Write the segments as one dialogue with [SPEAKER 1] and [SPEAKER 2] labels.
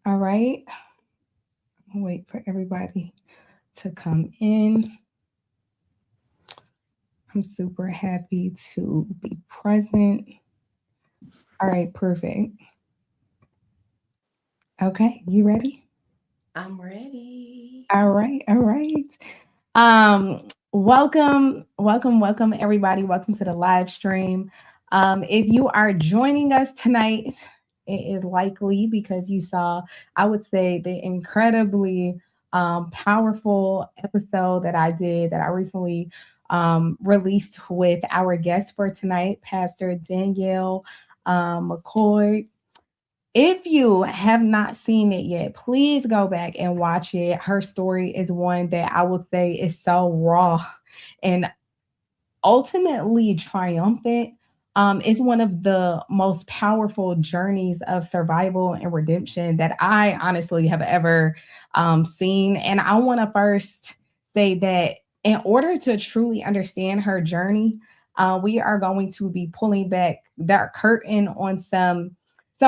[SPEAKER 1] All right. I'll wait for everybody to come in. I'm super happy to be present. All right, perfect. Okay, you ready?
[SPEAKER 2] I'm ready.
[SPEAKER 1] All right, all right. Um, welcome, everybody. Welcome to the live stream. If you are joining us tonight, it is likely because you saw, I would say, the incredibly powerful episode that I did that I recently released with our guest for tonight, Pastor Danielle McCord. If you have not seen it yet, please go back and watch it. Her story is one that I would say is so raw and ultimately triumphant. It's one of the most powerful journeys of survival and redemption that I honestly have ever seen. And I want to first say that in order to truly understand her journey, we are going to be pulling back that curtain on some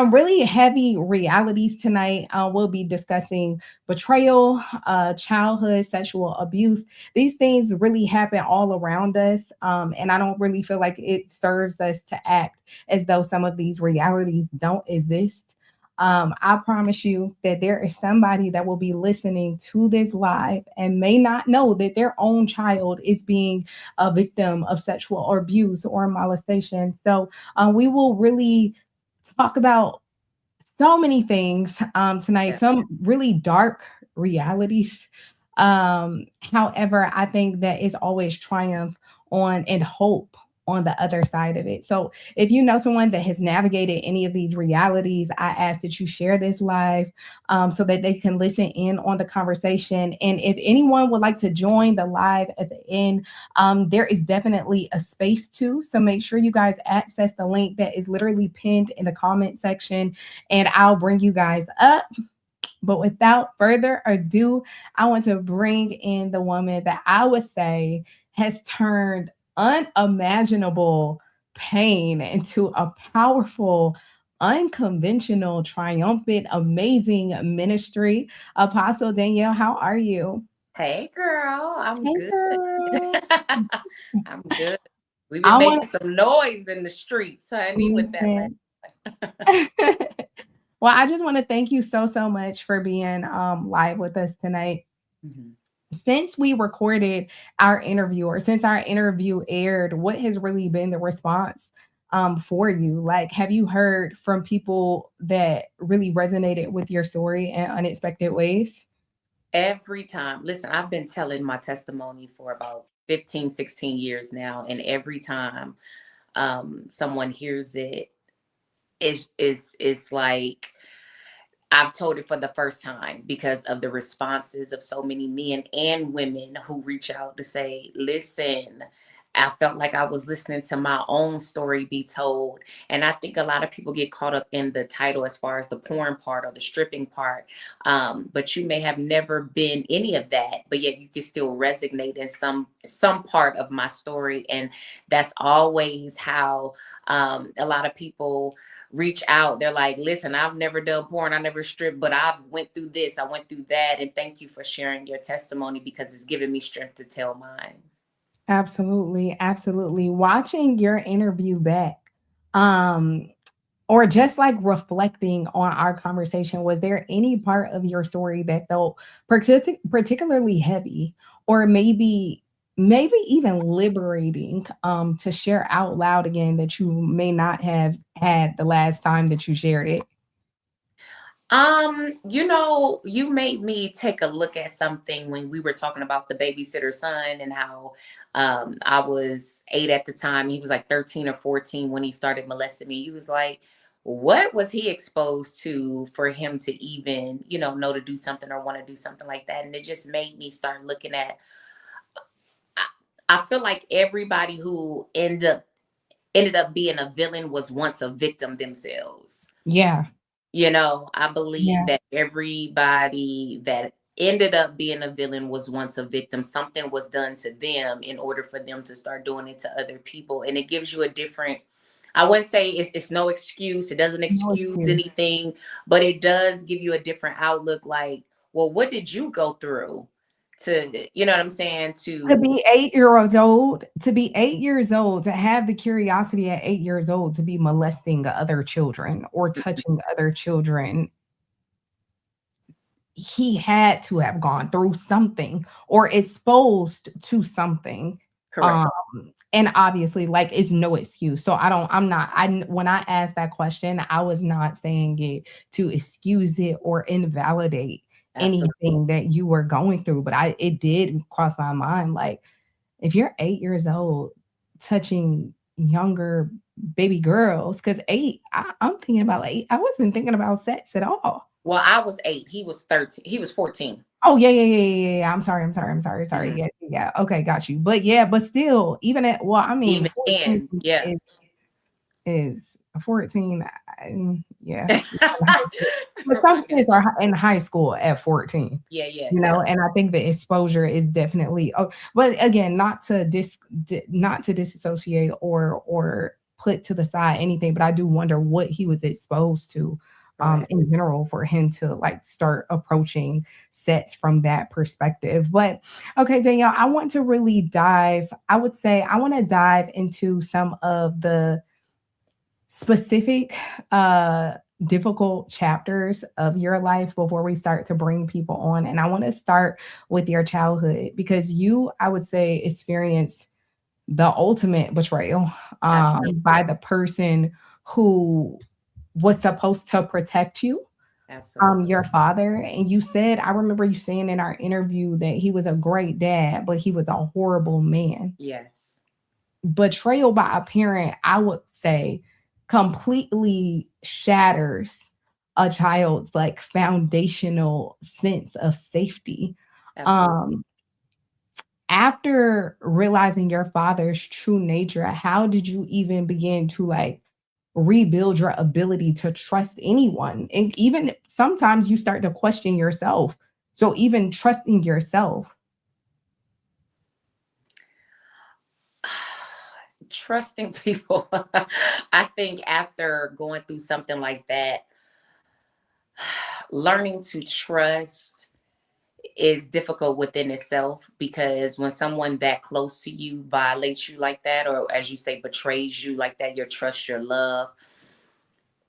[SPEAKER 1] really heavy realities tonight. We'll be discussing betrayal, childhood sexual abuse. These things really happen all around us. And I don't really feel like it serves us to act as though some of these realities don't exist. I promise you that there is somebody that will be listening to this live and may not know that their own child is being a victim of sexual abuse or molestation. So we will really talk about so many things tonight,
[SPEAKER 2] Yeah.
[SPEAKER 1] some really dark realities. However, I think that is always triumph on and hope on the other side of it. So if you know someone that has navigated any of these realities, I ask that you share this live so that they can listen in on the conversation. And if anyone would like to join the live at the end, there is definitely a space too. So make sure you guys access the link that is literally pinned in the comment section and I'll bring you guys up. But without further ado, I want to bring in the woman that I would say has turned unimaginable pain into a powerful, unconventional, triumphant, amazing ministry. Apostle Danielle, how are you?
[SPEAKER 2] Hey, girl. I'm
[SPEAKER 1] Hey,
[SPEAKER 2] good.
[SPEAKER 1] girl.
[SPEAKER 2] I'm good. We've been
[SPEAKER 1] I want
[SPEAKER 2] making some noise in the streets,
[SPEAKER 1] to
[SPEAKER 2] honey, with that
[SPEAKER 1] listen. Well, I just want to thank you so much for being live with us tonight.
[SPEAKER 2] Mhm.
[SPEAKER 1] Since we recorded our interview or since our interview aired, what has really been the response for you? Like, have you heard from people that really resonated with your story in unexpected ways?
[SPEAKER 2] Every time. Listen, I've been telling my testimony for about 15, 16 years now. And every time someone hears it, it's like I've told it for the first time because of the responses of so many men and women who reach out to say, listen, I felt like I was listening to my own story be told. And I think a lot of people get caught up in the title as far as the porn part or the stripping part. But you may have never been any of that, but yet you can still resonate in some part of my story. And that's always how a lot of people reach out. They're like, listen, I've never done porn, I never stripped, but I went through this, I went through that. And thank you for sharing your testimony because it's given me strength to tell mine.
[SPEAKER 1] Absolutely, absolutely. Watching your interview back, um, or just like reflecting on our conversation, was there any part of your story that felt particularly heavy, or maybe even liberating to share out loud again that you may not have had the last time that you shared it?
[SPEAKER 2] You made me take a look at something when we were talking about the babysitter son and how I was 8 at the time. He was like 13 or 14 when he started molesting me. He was like, what was he exposed to for him to even, know to do something or want to do something like that? And it just made me start looking at I, I feel like everybody who ended up being a villain was once a victim themselves.
[SPEAKER 1] Yeah,
[SPEAKER 2] I believe
[SPEAKER 1] yeah,
[SPEAKER 2] that everybody that ended up being a villain was once a victim. Something was done to them in order for them to start doing it to other people. And it gives you a different I wouldn't say it's no excuse. It doesn't
[SPEAKER 1] No
[SPEAKER 2] excuse
[SPEAKER 1] excuse.
[SPEAKER 2] anything, but it does give you a different outlook. Like, well, what did you go through to, you know what I'm saying?
[SPEAKER 1] To
[SPEAKER 2] To
[SPEAKER 1] be 8 years old, to be 8 years old, to have the curiosity at 8 years old to be molesting other children or touching other children, he had to have gone through something or exposed to something.
[SPEAKER 2] correct.
[SPEAKER 1] Um, and obviously, like, it's no excuse. So I'm not, when I asked that question, I was not saying it to excuse it or invalidate
[SPEAKER 2] Absolutely.
[SPEAKER 1] anything that you were going through. But it did cross my mind, like, if you're 8 years old touching younger baby girls, because I'm thinking about 8, I wasn't thinking about sex at all.
[SPEAKER 2] Well, I was 8. He was 13. He was 14.
[SPEAKER 1] Oh, yeah, yeah, yeah, yeah, yeah, yeah. I'm sorry.
[SPEAKER 2] Mhm.
[SPEAKER 1] Yeah, yeah. Okay, got you. But yeah, but still, even at, well, I mean,
[SPEAKER 2] Even
[SPEAKER 1] 14
[SPEAKER 2] then, yeah.
[SPEAKER 1] is 14. Yeah.
[SPEAKER 2] I
[SPEAKER 1] But some kids
[SPEAKER 2] got
[SPEAKER 1] are
[SPEAKER 2] you.
[SPEAKER 1] in high school at 14,
[SPEAKER 2] Yeah, yeah,
[SPEAKER 1] you
[SPEAKER 2] yeah.
[SPEAKER 1] know, and I think the exposure is definitely, oh, but again, not to disassociate or put to the side anything, but I do wonder what he was exposed to
[SPEAKER 2] Correct.
[SPEAKER 1] in general for him to like start approaching sets from that perspective. But okay, Danielle, I want to really dive, I would say I want to dive into some of the specific difficult chapters of your life before we start to bring people on. And I want to start with your childhood because you, I would say, experienced the ultimate betrayal
[SPEAKER 2] Absolutely.
[SPEAKER 1] by the person who was supposed to protect you,
[SPEAKER 2] Absolutely.
[SPEAKER 1] your father. And you said, I remember you saying in our interview that he was a great dad, but he was a horrible man.
[SPEAKER 2] Yes.
[SPEAKER 1] Betrayal by a parent, I would say, completely shatters a child's like foundational sense of safety.
[SPEAKER 2] Absolutely.
[SPEAKER 1] Um, After realizing your father's true nature, how did you even begin to like rebuild your ability to trust anyone? And even sometimes you start to question yourself. So even trusting yourself.
[SPEAKER 2] Trusting people. I think after going through something like that, learning to trust is difficult within itself because when someone that close to you violates you like that, or as you say, betrays you like that, your trust, your love,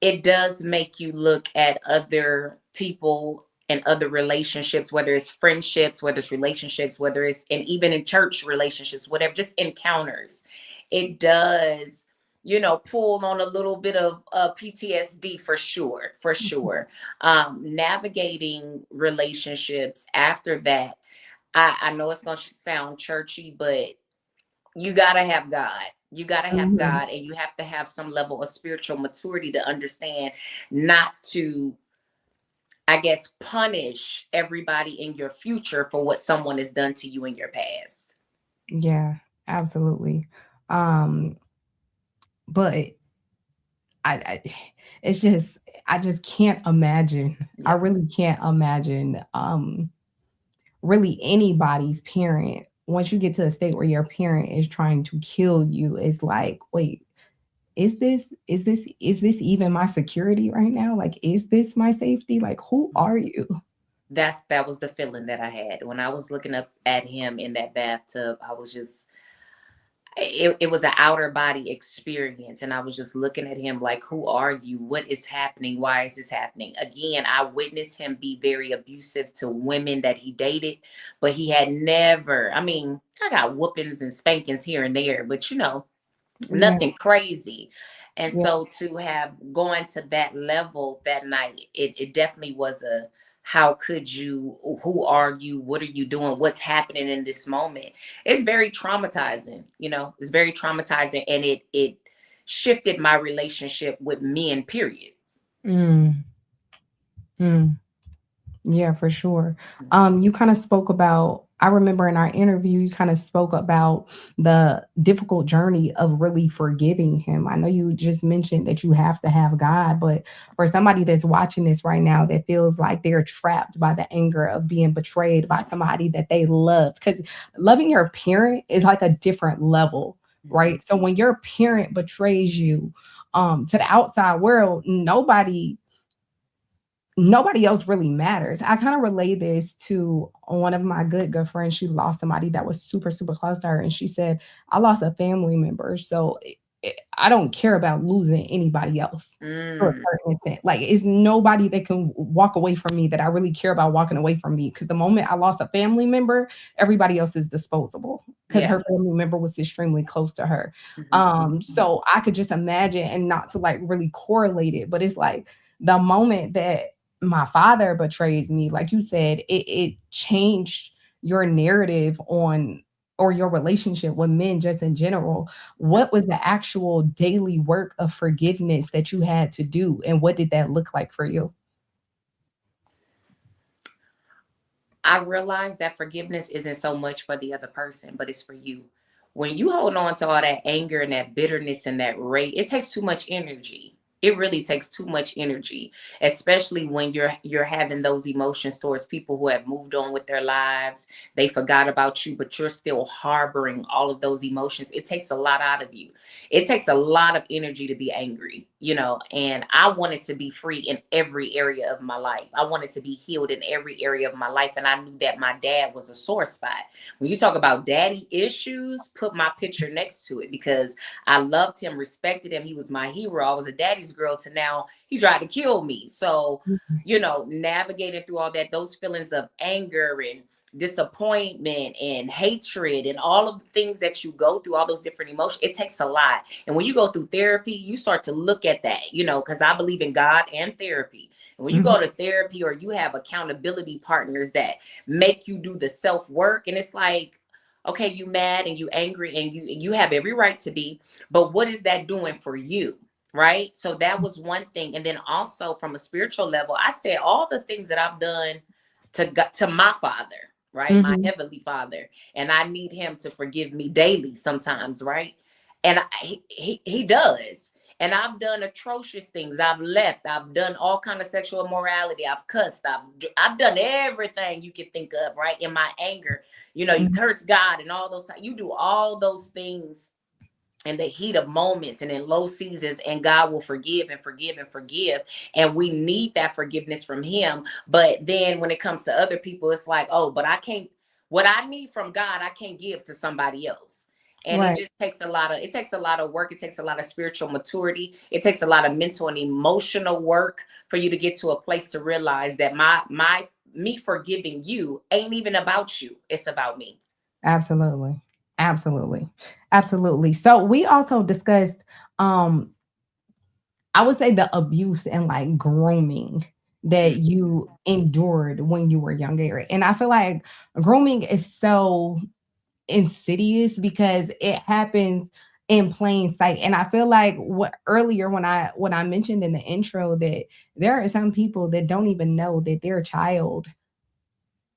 [SPEAKER 2] it does make you look at other people and other relationships, whether it's friendships, whether it's relationships, whether it's, and even in church relationships, whatever, just encounters. It does, pull on a little bit of PTSD for sure, for sure. Navigating relationships after that, I know it's going to sound churchy, but you got to have God. You got to have
[SPEAKER 1] Mhm.
[SPEAKER 2] God, and you have to have some level of spiritual maturity to understand not to, I guess, punish everybody in your future for what someone has done to you in your past.
[SPEAKER 1] Yeah, absolutely. Um, but I it's just I just can't imagine. I
[SPEAKER 2] Yeah.
[SPEAKER 1] really can't imagine really anybody's parent. Once you get to a state where your parent is trying to kill you, it's like, wait, is this even my security right now? Like, is this my safety? Like, who are you?
[SPEAKER 2] That was the feeling that I had when I was looking up at him in that bathtub. I was just, it was an outer body experience, and I was just looking at him like, who are you? What is happening? Why is this happening? Again, I witnessed him be very abusive to women that he dated, but he had never, I mean, I got whoopings and spankings here and there, but
[SPEAKER 1] Yeah,
[SPEAKER 2] nothing crazy. And
[SPEAKER 1] yeah,
[SPEAKER 2] so to have gone to that level that night, it definitely was a, how could you, who are you, what are you doing, what's happening in this moment? It's very traumatizing, it's very traumatizing, and it shifted my relationship with men, period.
[SPEAKER 1] mm, mm. Yeah, for sure.
[SPEAKER 2] Mhm.
[SPEAKER 1] You kind of spoke about, I remember in our interview, you kind of spoke about the difficult journey of really forgiving him. I know you just mentioned that you have to have God, but for somebody that's watching this right now that feels like they're trapped by the anger of being betrayed by somebody that they loved, because loving your parent is like a different level
[SPEAKER 2] Mhm.
[SPEAKER 1] right? So when your parent betrays you to the outside world, nobody else really matters. I kind of relate this to one of my good friends. She lost somebody that was super close to her, and she said, "I lost a family member, so I don't care about losing anybody else." To a
[SPEAKER 2] Mm.
[SPEAKER 1] certain extent, like it's nobody that can walk away from me that I really care about walking away from me. Because the moment I lost a family member, everybody else is disposable. Because
[SPEAKER 2] Yeah.
[SPEAKER 1] her family member was extremely close to her.
[SPEAKER 2] Mhm.
[SPEAKER 1] So I could just imagine, and not to like really correlate it, but it's like the moment that my father betrays me, like you said, it changed your narrative on or your relationship with men just in general. What was the actual daily work of forgiveness that you had to do, and what did that look like for you?
[SPEAKER 2] I realize that forgiveness isn't so much for the other person, but it's for you. When you hold on to all that anger and that bitterness and that rage, it takes too much energy. It really takes too much energy, especially when you're having those emotions towards people who have moved on with their lives. They forgot about you, but you're still harboring all of those emotions. It takes a lot out of you. It takes a lot of energy to be angry, and I wanted to be free in every area of my life. I wanted to be healed in every area of my life, and I knew that my dad was a sore spot. When you talk about daddy issues, put my picture next to it, because I loved him, respected him. He was my hero. I was a daddy's girl, to now he tried to kill me. So,
[SPEAKER 1] Mhm.
[SPEAKER 2] navigating through all that, those feelings of anger and disappointment and hatred and all of the things that you go through, all those different emotions, it takes a lot. And when you go through therapy, you start to look at that, because I believe in God and therapy. And when you
[SPEAKER 1] Mhm.
[SPEAKER 2] go to therapy, or you have accountability partners that make you do the self work, and it's like, okay, you mad and you angry, and you have every right to be, but what is that doing for you? Right. So that was one thing. And then also from a spiritual level, I said all the things that I've done to my father, right? My
[SPEAKER 1] Mhm.
[SPEAKER 2] heavenly father. And I need him to forgive me daily sometimes, right? And he does. And I've done atrocious things. I've left. I've done all kind of sexual immorality. I've cussed. I've done everything you can think of, right? In my anger, you
[SPEAKER 1] Mhm.
[SPEAKER 2] curse God and all those. You do all those things in the heat of moments and in low seasons, and God will forgive and forgive and forgive. And we need that forgiveness from him. But then when it comes to other people, it's like, oh, but I can't, what I need from God, I can't give to somebody else. And it
[SPEAKER 1] Right.
[SPEAKER 2] just takes a lot of work. It takes a lot of spiritual maturity. It takes a lot of mental and emotional work for you to get to a place to realize that my me forgiving you ain't even about you. It's about me.
[SPEAKER 1] Absolutely. Absolutely. Absolutely. So we also discussed um I would say the abuse and like grooming that you endured when you were younger. And I feel like grooming is so insidious because it happens in plain sight. And I feel like what earlier when I mentioned in the intro that there are some people that don't even know that their child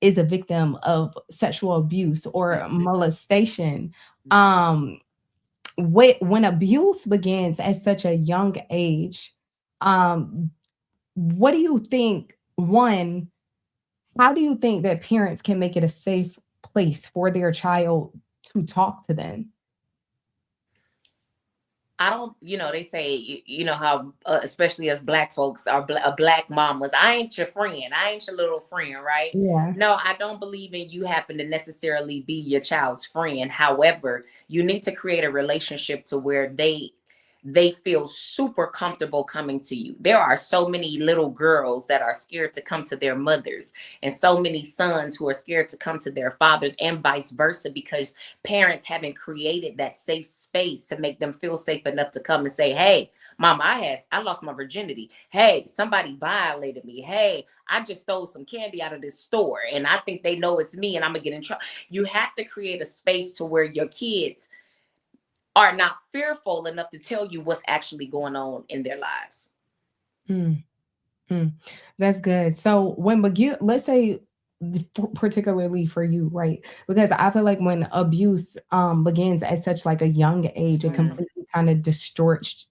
[SPEAKER 1] is a victim of sexual abuse or
[SPEAKER 2] Mhm.
[SPEAKER 1] molestation. Um when abuse begins at such a young age, um what do you think, one, how do you think that parents can make it a safe place for their child to talk to them?
[SPEAKER 2] I don't, they say, you know how, especially as black folks, a black mom was, I ain't your friend. I ain't your little friend, right?
[SPEAKER 1] Yeah,
[SPEAKER 2] No, I don't believe in you happen to necessarily be your child's friend. However, you need to create a relationship to where they feel super comfortable coming to you. There are so many little girls that are scared to come to their mothers, and so many sons who are scared to come to their fathers, and vice versa, because parents haven't created that safe space to make them feel safe enough to come and say, hey, mom, I lost my virginity. Hey, somebody violated me. Hey, I just stole some candy out of this store, and I think they know it's me, and I'm gonna get in trouble. You have to create a space to where your kids are not fearful enough to tell you what's actually going on in their lives.
[SPEAKER 1] mm, mm. That's good. So when begin, let's say particularly for you, right? Because I feel like when abuse begins at such like a young age, it
[SPEAKER 2] Mm,
[SPEAKER 1] completely kind of distorts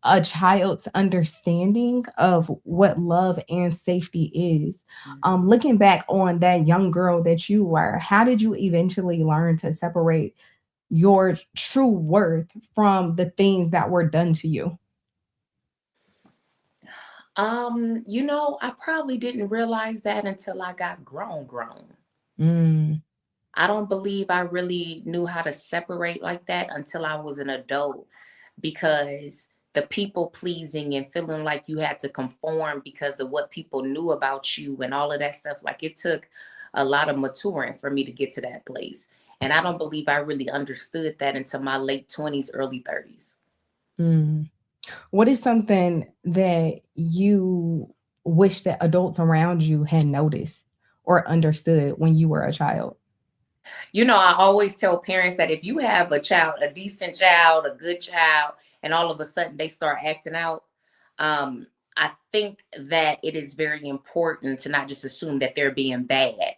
[SPEAKER 1] a child's understanding of what love and safety is.
[SPEAKER 2] mhm.
[SPEAKER 1] Looking back on that young girl that you were, how did you eventually learn to separate your true worth from the things that were done to you?
[SPEAKER 2] I probably didn't realize that until I got grown.
[SPEAKER 1] Mm,
[SPEAKER 2] I don't believe I really knew how to separate like that until I was an adult, because the people pleasing and feeling like you had to conform because of what people knew about you and all of that stuff, like it took a lot of maturing for me to get to that place. And I don't believe I really understood that until my late 20s, early 30s.
[SPEAKER 1] mm. What is something that you wish that adults around you had noticed or understood when you were a child?
[SPEAKER 2] I always tell parents that if you have a child, a decent child, a good child, and all of a sudden they start acting out, um, I think that it is very important to not just assume that they're being bad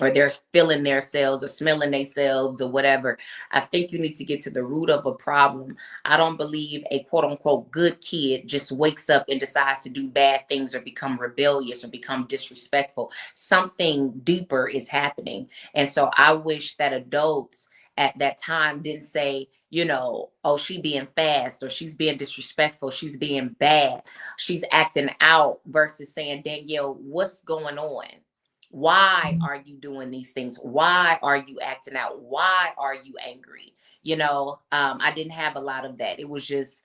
[SPEAKER 2] or they're feeling themselves or smelling themselves or whatever. I think you need to get to the root of a problem. I don't believe a quote unquote good kid just wakes up and decides to do bad things or become rebellious or become disrespectful. Something deeper is happening. And so I wish that adults at that time didn't say, oh, she being fast or she's being disrespectful, she's being bad, she's acting out, versus saying, Danielle, what's going on? Why are you doing these things? Why are you acting out? Why are you angry? I didn't have a lot of that. It was just,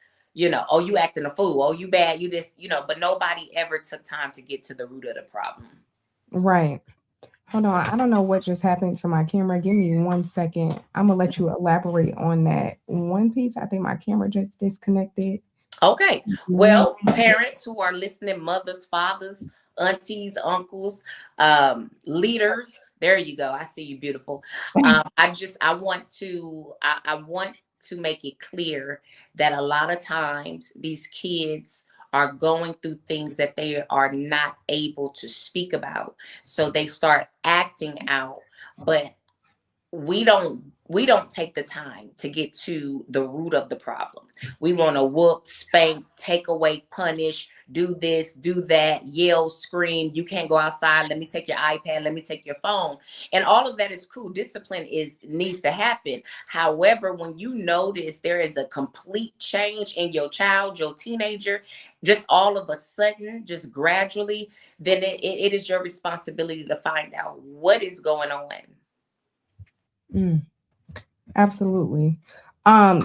[SPEAKER 2] oh, you acting a fool. Oh, you bad. You this, but nobody ever took time to get to the root of the problem.
[SPEAKER 1] Right. Hold on. I don't know what just happened to my camera. Give me 1 second. I'm gonna let you elaborate on that one piece. I think my camera just disconnected.
[SPEAKER 2] Okay.
[SPEAKER 1] One
[SPEAKER 2] Well, parents who are listening, mothers, fathers, aunties, uncles, leaders. There you go. I see you, beautiful. I want to make it clear that a lot of times these kids are going through things that they are not able to speak about. So they start acting out, but we don't take the time to get to the root of the problem. We want to whoop, spank, take away, punish, do this, do that, yell, scream, you can't go outside, let me take your iPad, let me take your phone. And all of that is cool. Discipline is needs to happen. However, when you notice there is a complete change in your child, your teenager, just all of a sudden, just gradually, then it is your responsibility to find out what is going on.
[SPEAKER 1] Mm, absolutely.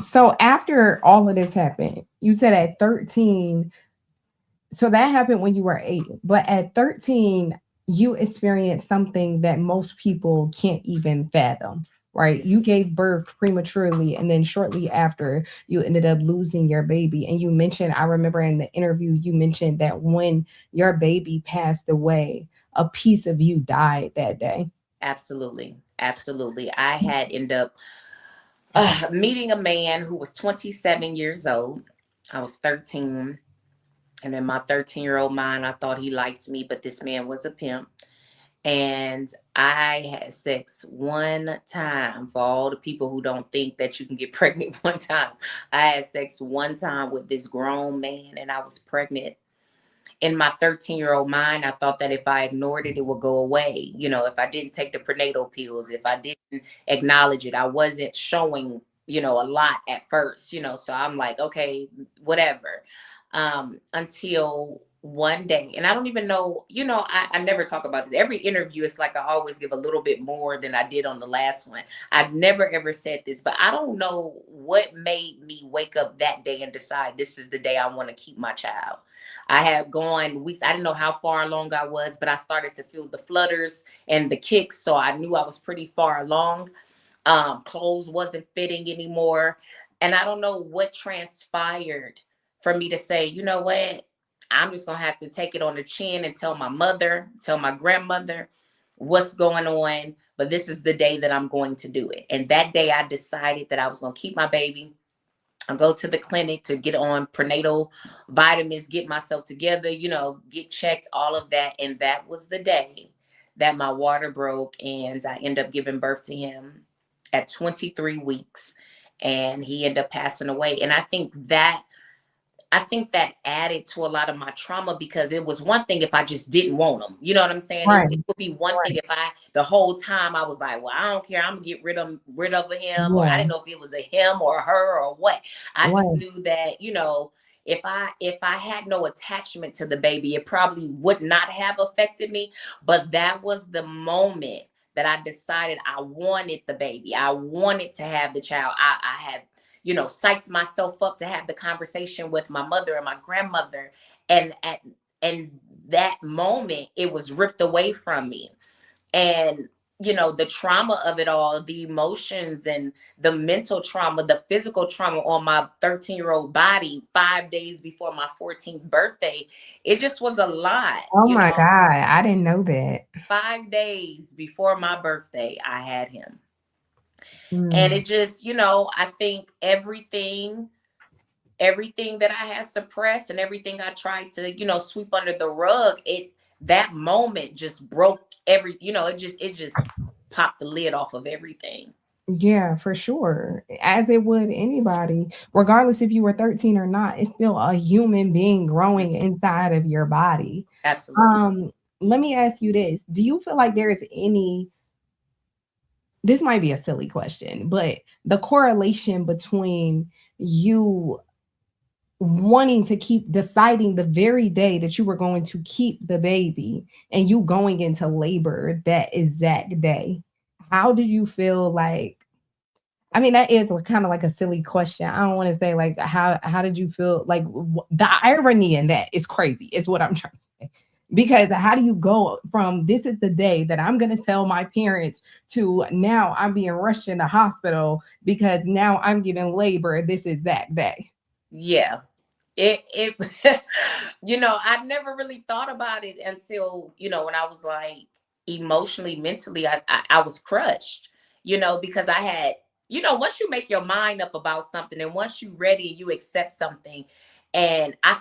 [SPEAKER 1] So after all of this happened, you said at 13, so that happened when you were 8, but at 13, you experienced something that most people can't even fathom, right? You gave birth prematurely, and then shortly after, you ended up losing your baby. And you mentioned, I remember in the interview, you mentioned that when your baby passed away, a piece of you died that day.
[SPEAKER 2] Absolutely. Absolutely. I had ended up meeting a man who was 27 years old. I was 13. And in my 13-year-old mind, I thought he liked me, but this man was a pimp. And I had sex one time. For all the people who don't think that you can get pregnant one time, I had sex one time with this grown man and I was pregnant. In my 13-year-old mind, I thought that if I ignored it, it would go away. If I didn't take the prenatal pills, if I didn't acknowledge it, I wasn't showing, a lot at first, so I'm like, okay, whatever. Until one day, and I don't even know, I never talk about this. Every interview, it's like I always give a little bit more than I did on the last one. I've never ever said this, but I don't know what made me wake up that day and decide this is the day I want to keep my child. I had gone weeks. I didn't know how far along I was, but I started to feel the flutters and the kicks. So I knew I was pretty far along. Clothes wasn't fitting anymore. And I don't know what transpired for me to say, you know what? I'm just going to have to take it on the chin and tell my mother, tell my grandmother what's going on. But this is the day that I'm going to do it. And that day I decided that I was going to keep my baby. I go to the clinic to get on prenatal vitamins, get myself together, get checked, all of that. And that was the day that my water broke and I ended up giving birth to him at 23 weeks and he ended up passing away. And I think that I think that added to a lot of my trauma, because it was one thing if I just didn't want them. You know what I'm saying?
[SPEAKER 1] Right.
[SPEAKER 2] It would be one thing if the whole time I was like, well, I don't care. I'm gonna get rid of him. Or I
[SPEAKER 1] Yeah.
[SPEAKER 2] didn't know if it was a him or a her or what. I just
[SPEAKER 1] Right.
[SPEAKER 2] knew that, if I had no attachment to the baby, it probably would not have affected me. But that was the moment that I decided I wanted the baby. I wanted to have the child. I had psyched myself up to have the conversation with my mother and my grandmother. And that moment, it was ripped away from me. And, the trauma of it all, the emotions and the mental trauma, the physical trauma on my 13-year-old body 5 days before my 14th birthday, it just was a lot,
[SPEAKER 1] Oh my God. I didn't know that.
[SPEAKER 2] 5 days before my birthday, I had him. And
[SPEAKER 1] Mm.
[SPEAKER 2] it just, I think everything that I had suppressed and everything I tried to, sweep under the rug, that moment just broke it just popped the lid off of everything.
[SPEAKER 1] Yeah, for sure. As it would anybody, regardless if you were 13 or not, it's still a human being growing inside of your body.
[SPEAKER 2] Absolutely.
[SPEAKER 1] Let me ask you this. Do you feel like there is any, this might be a silly question, but the correlation between you wanting to keep deciding the very day that you were going to keep the baby and you going into labor that exact day? How do you feel like, I mean, that is kind of like a silly question. I don't want to say like how did you feel like the irony in that is crazy is what I'm trying to say. Because how do you go from this is the day that I'm going to tell my parents to now I'm being rushed in the hospital because now I'm giving labor this is that day.
[SPEAKER 2] Yeah. It I never really thought about it until, when I was like emotionally, mentally, I was crushed, because I had, once you make your mind up about something and once you're ready and you accept something. And I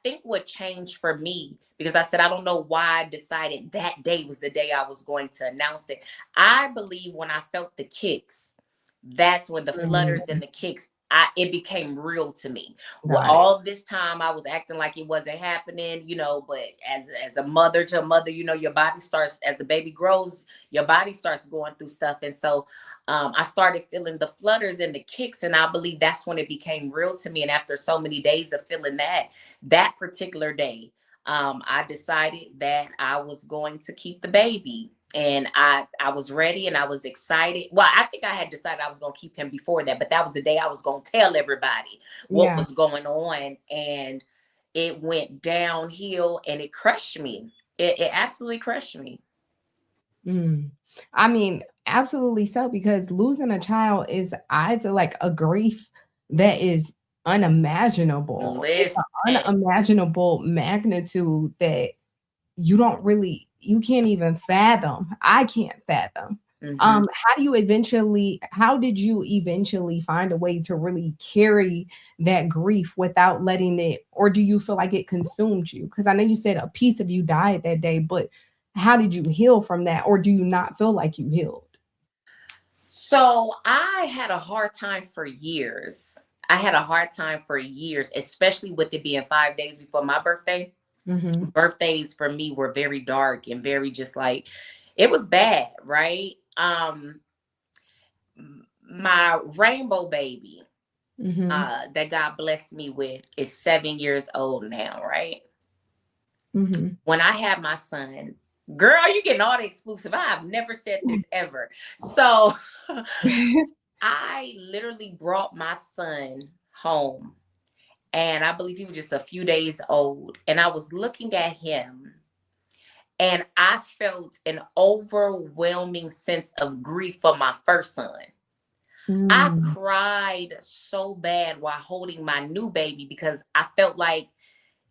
[SPEAKER 2] think what changed for me, because I said, I don't know why I decided that day was the day I was going to announce it. I believe when I felt the kicks, that's when the flutters and
[SPEAKER 1] Mhm.
[SPEAKER 2] the kicks, it became real to me. Well,
[SPEAKER 1] Got it.
[SPEAKER 2] all this time I was acting like it wasn't happening, but as a mother to a mother, your body starts, as the baby grows, your body starts going through stuff. And so I started feeling the flutters and the kicks, and I believe that's when it became real to me. And after so many days of feeling that particular day, I decided that I was going to keep the baby. And I was ready and I was excited. Well, I think I had decided I was going to keep him before that, but that was the day I was going to tell everybody what
[SPEAKER 1] Yeah.
[SPEAKER 2] was going on. And it went downhill and it crushed me. It absolutely crushed me.
[SPEAKER 1] Mm. I mean, absolutely so, because losing a child is, I feel like, a grief that is unimaginable. It's
[SPEAKER 2] Listen.
[SPEAKER 1] an unimaginable magnitude that you can't even fathom. I can't fathom.
[SPEAKER 2] Mhm.
[SPEAKER 1] How did you eventually find a way to really carry that grief without letting it, or do you feel like it consumed you? Because I know you said a piece of you died that day, but how did you heal from that? Or do you not feel like you healed?
[SPEAKER 2] So I had a hard time for years. I had a hard time for years, especially with it being 5 days before my birthday.
[SPEAKER 1] Mhm.
[SPEAKER 2] Birthdays for me were very dark and very just like, it was bad, right? My rainbow baby
[SPEAKER 1] Mhm.
[SPEAKER 2] that God blessed me with is 7 years old now, right?
[SPEAKER 1] Mhm.
[SPEAKER 2] When I had my son, girl, you getting all the exclusive. I have never said this ever. So I literally brought my son home, and I believe he was just a few days old. And I was looking at him, and I felt an overwhelming sense of grief for my first son. I
[SPEAKER 1] Mm.
[SPEAKER 2] cried so bad while holding my new baby because I felt like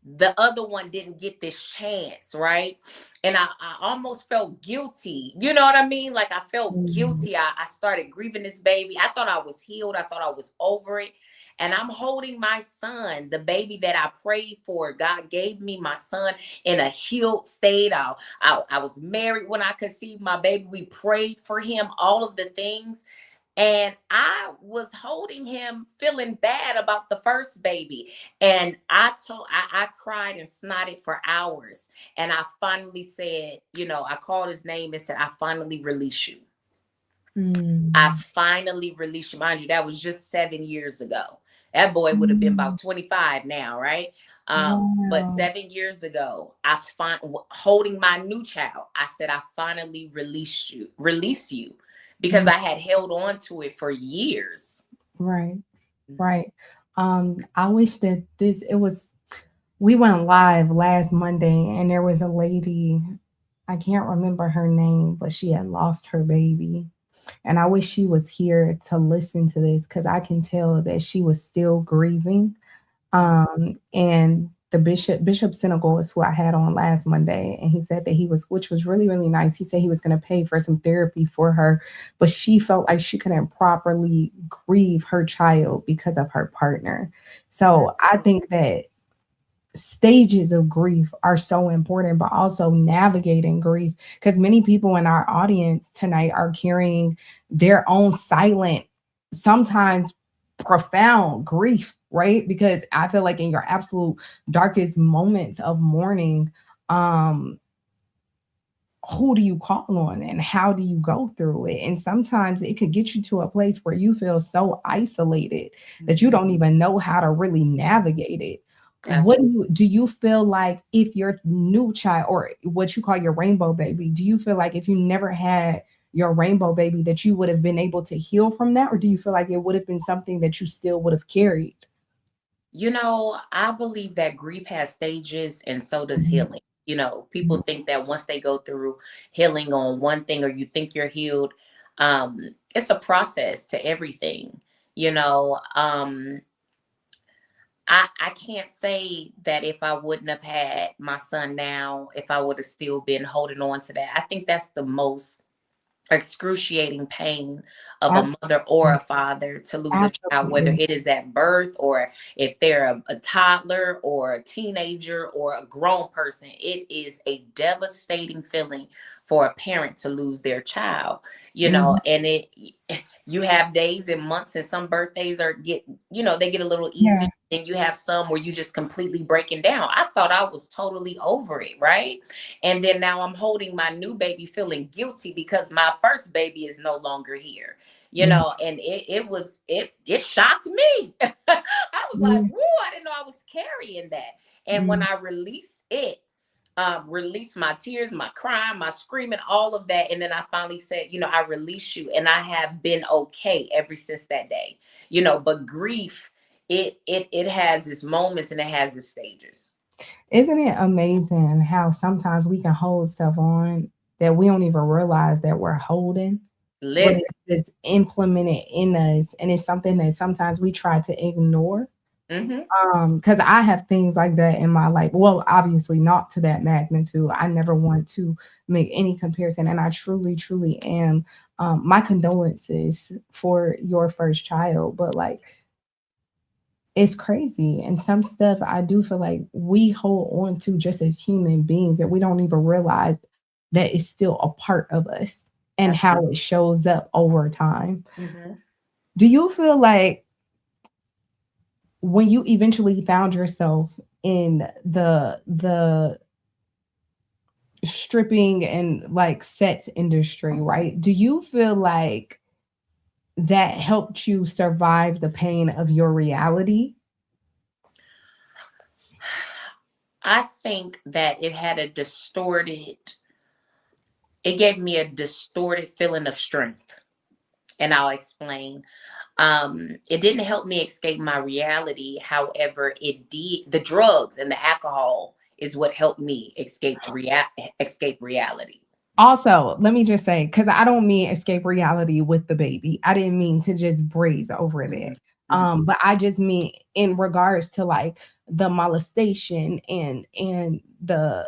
[SPEAKER 2] the other one didn't get this chance, right? And I almost felt guilty. You know what I mean? Like I felt
[SPEAKER 1] Mm.
[SPEAKER 2] guilty. I started grieving this baby. I thought I was healed. I thought I was over it. And I'm holding my son, the baby that I prayed for. God gave me my son in a healed state. I was married when I conceived my baby. We prayed for him, all of the things. And I was holding him feeling bad about the first baby. And I cried and snotted for hours. And I finally said, I called his name and said, I finally release you. I
[SPEAKER 1] Mm.
[SPEAKER 2] finally released you. Mind you, that was just 7 years ago. That boy would have been
[SPEAKER 1] Mm.
[SPEAKER 2] about 25 now, right? But
[SPEAKER 1] Wow.
[SPEAKER 2] 7 years ago, holding my new child, I said, I finally release you, because
[SPEAKER 1] Mm.
[SPEAKER 2] I had held on to it for years.
[SPEAKER 1] Right. Right. I wish that we went live last Monday and there was a lady, I can't remember her name, but she had lost her baby. And I wish she was here to listen to this because I can tell that she was still grieving. And the Bishop Senegal is who I had on last Monday, and he said that which was really really nice. He said he was going to pay for some therapy for her, but she felt like she couldn't properly grieve her child because of her partner. So I think that stages of grief are so important, but also navigating grief, because many people in our audience tonight are carrying their own silent, sometimes profound grief, right? Because I feel like in your absolute darkest moments of mourning, um, who do you call on and how do you go through it? And sometimes it could get you to a place where you feel so isolated that you don't even know how to really navigate it. What
[SPEAKER 2] Absolutely.
[SPEAKER 1] do you feel like if your new child, or what you call your rainbow baby, do you feel like if you never had your rainbow baby that you would have been able to heal from that, or do you feel like it would have been something that you still would have carried?
[SPEAKER 2] I believe that grief has stages and so does
[SPEAKER 1] Mhm.
[SPEAKER 2] healing. People think that once they go through healing on one thing, or you think you're healed, it's a process to everything. You know, I can't say that if I wouldn't have had my son now, if I would have still been holding on to that. I think that's the most excruciating pain of a mother or
[SPEAKER 1] Absolutely.
[SPEAKER 2] a father, to lose a child, whether
[SPEAKER 1] Absolutely.
[SPEAKER 2] it is at birth or if they're a toddler or a teenager or a grown person. It is a devastating feeling for a parent to lose their child,
[SPEAKER 1] Mhm.
[SPEAKER 2] and you have days and months, and some birthdays they get a little easier.
[SPEAKER 1] Yeah.
[SPEAKER 2] And you have some where you just completely breaking down. I thought I was totally over it, right? And then now I'm holding my new baby feeling guilty because my first baby is no longer here.
[SPEAKER 1] Mhm.
[SPEAKER 2] And it shocked me. I was like,
[SPEAKER 1] Mhm.
[SPEAKER 2] whoa, I didn't know I was carrying that. And when
[SPEAKER 1] Mhm.
[SPEAKER 2] I released it, release my tears, my crying, my screaming, all of that. And then I finally said, I release you. And I have been okay ever since that day. But grief, it has its moments and it has its stages.
[SPEAKER 1] Isn't it amazing how sometimes we can hold stuff on that we don't even realize that we're holding, but
[SPEAKER 2] Listen.
[SPEAKER 1] it's just implemented in us, and it's something that sometimes we try to ignore.
[SPEAKER 2] Hmm.
[SPEAKER 1] Because I have things like that in my life. Well, obviously not to that magnitude. I never want to make any comparison, and I truly, truly am. My condolences for your first child, but like it's crazy. And some stuff I do feel like we hold on to just as human beings that we don't even realize that it's still a part of us and how it shows up over time.
[SPEAKER 2] Hmm.
[SPEAKER 1] Do you feel like when you eventually found yourself in the stripping and like sets industry, right? Do you feel like that helped you survive the pain of your reality?
[SPEAKER 2] I think that it gave me a distorted feeling of strength. And I'll explain. It didn't help me escape my reality. However, it did. The drugs and the alcohol is what helped me escape reality.
[SPEAKER 1] Also, let me just say, because I don't mean escape reality with the baby. I didn't mean to just breeze over that.
[SPEAKER 2] Mhm. Mhm.
[SPEAKER 1] But I just mean in regards to like the molestation and the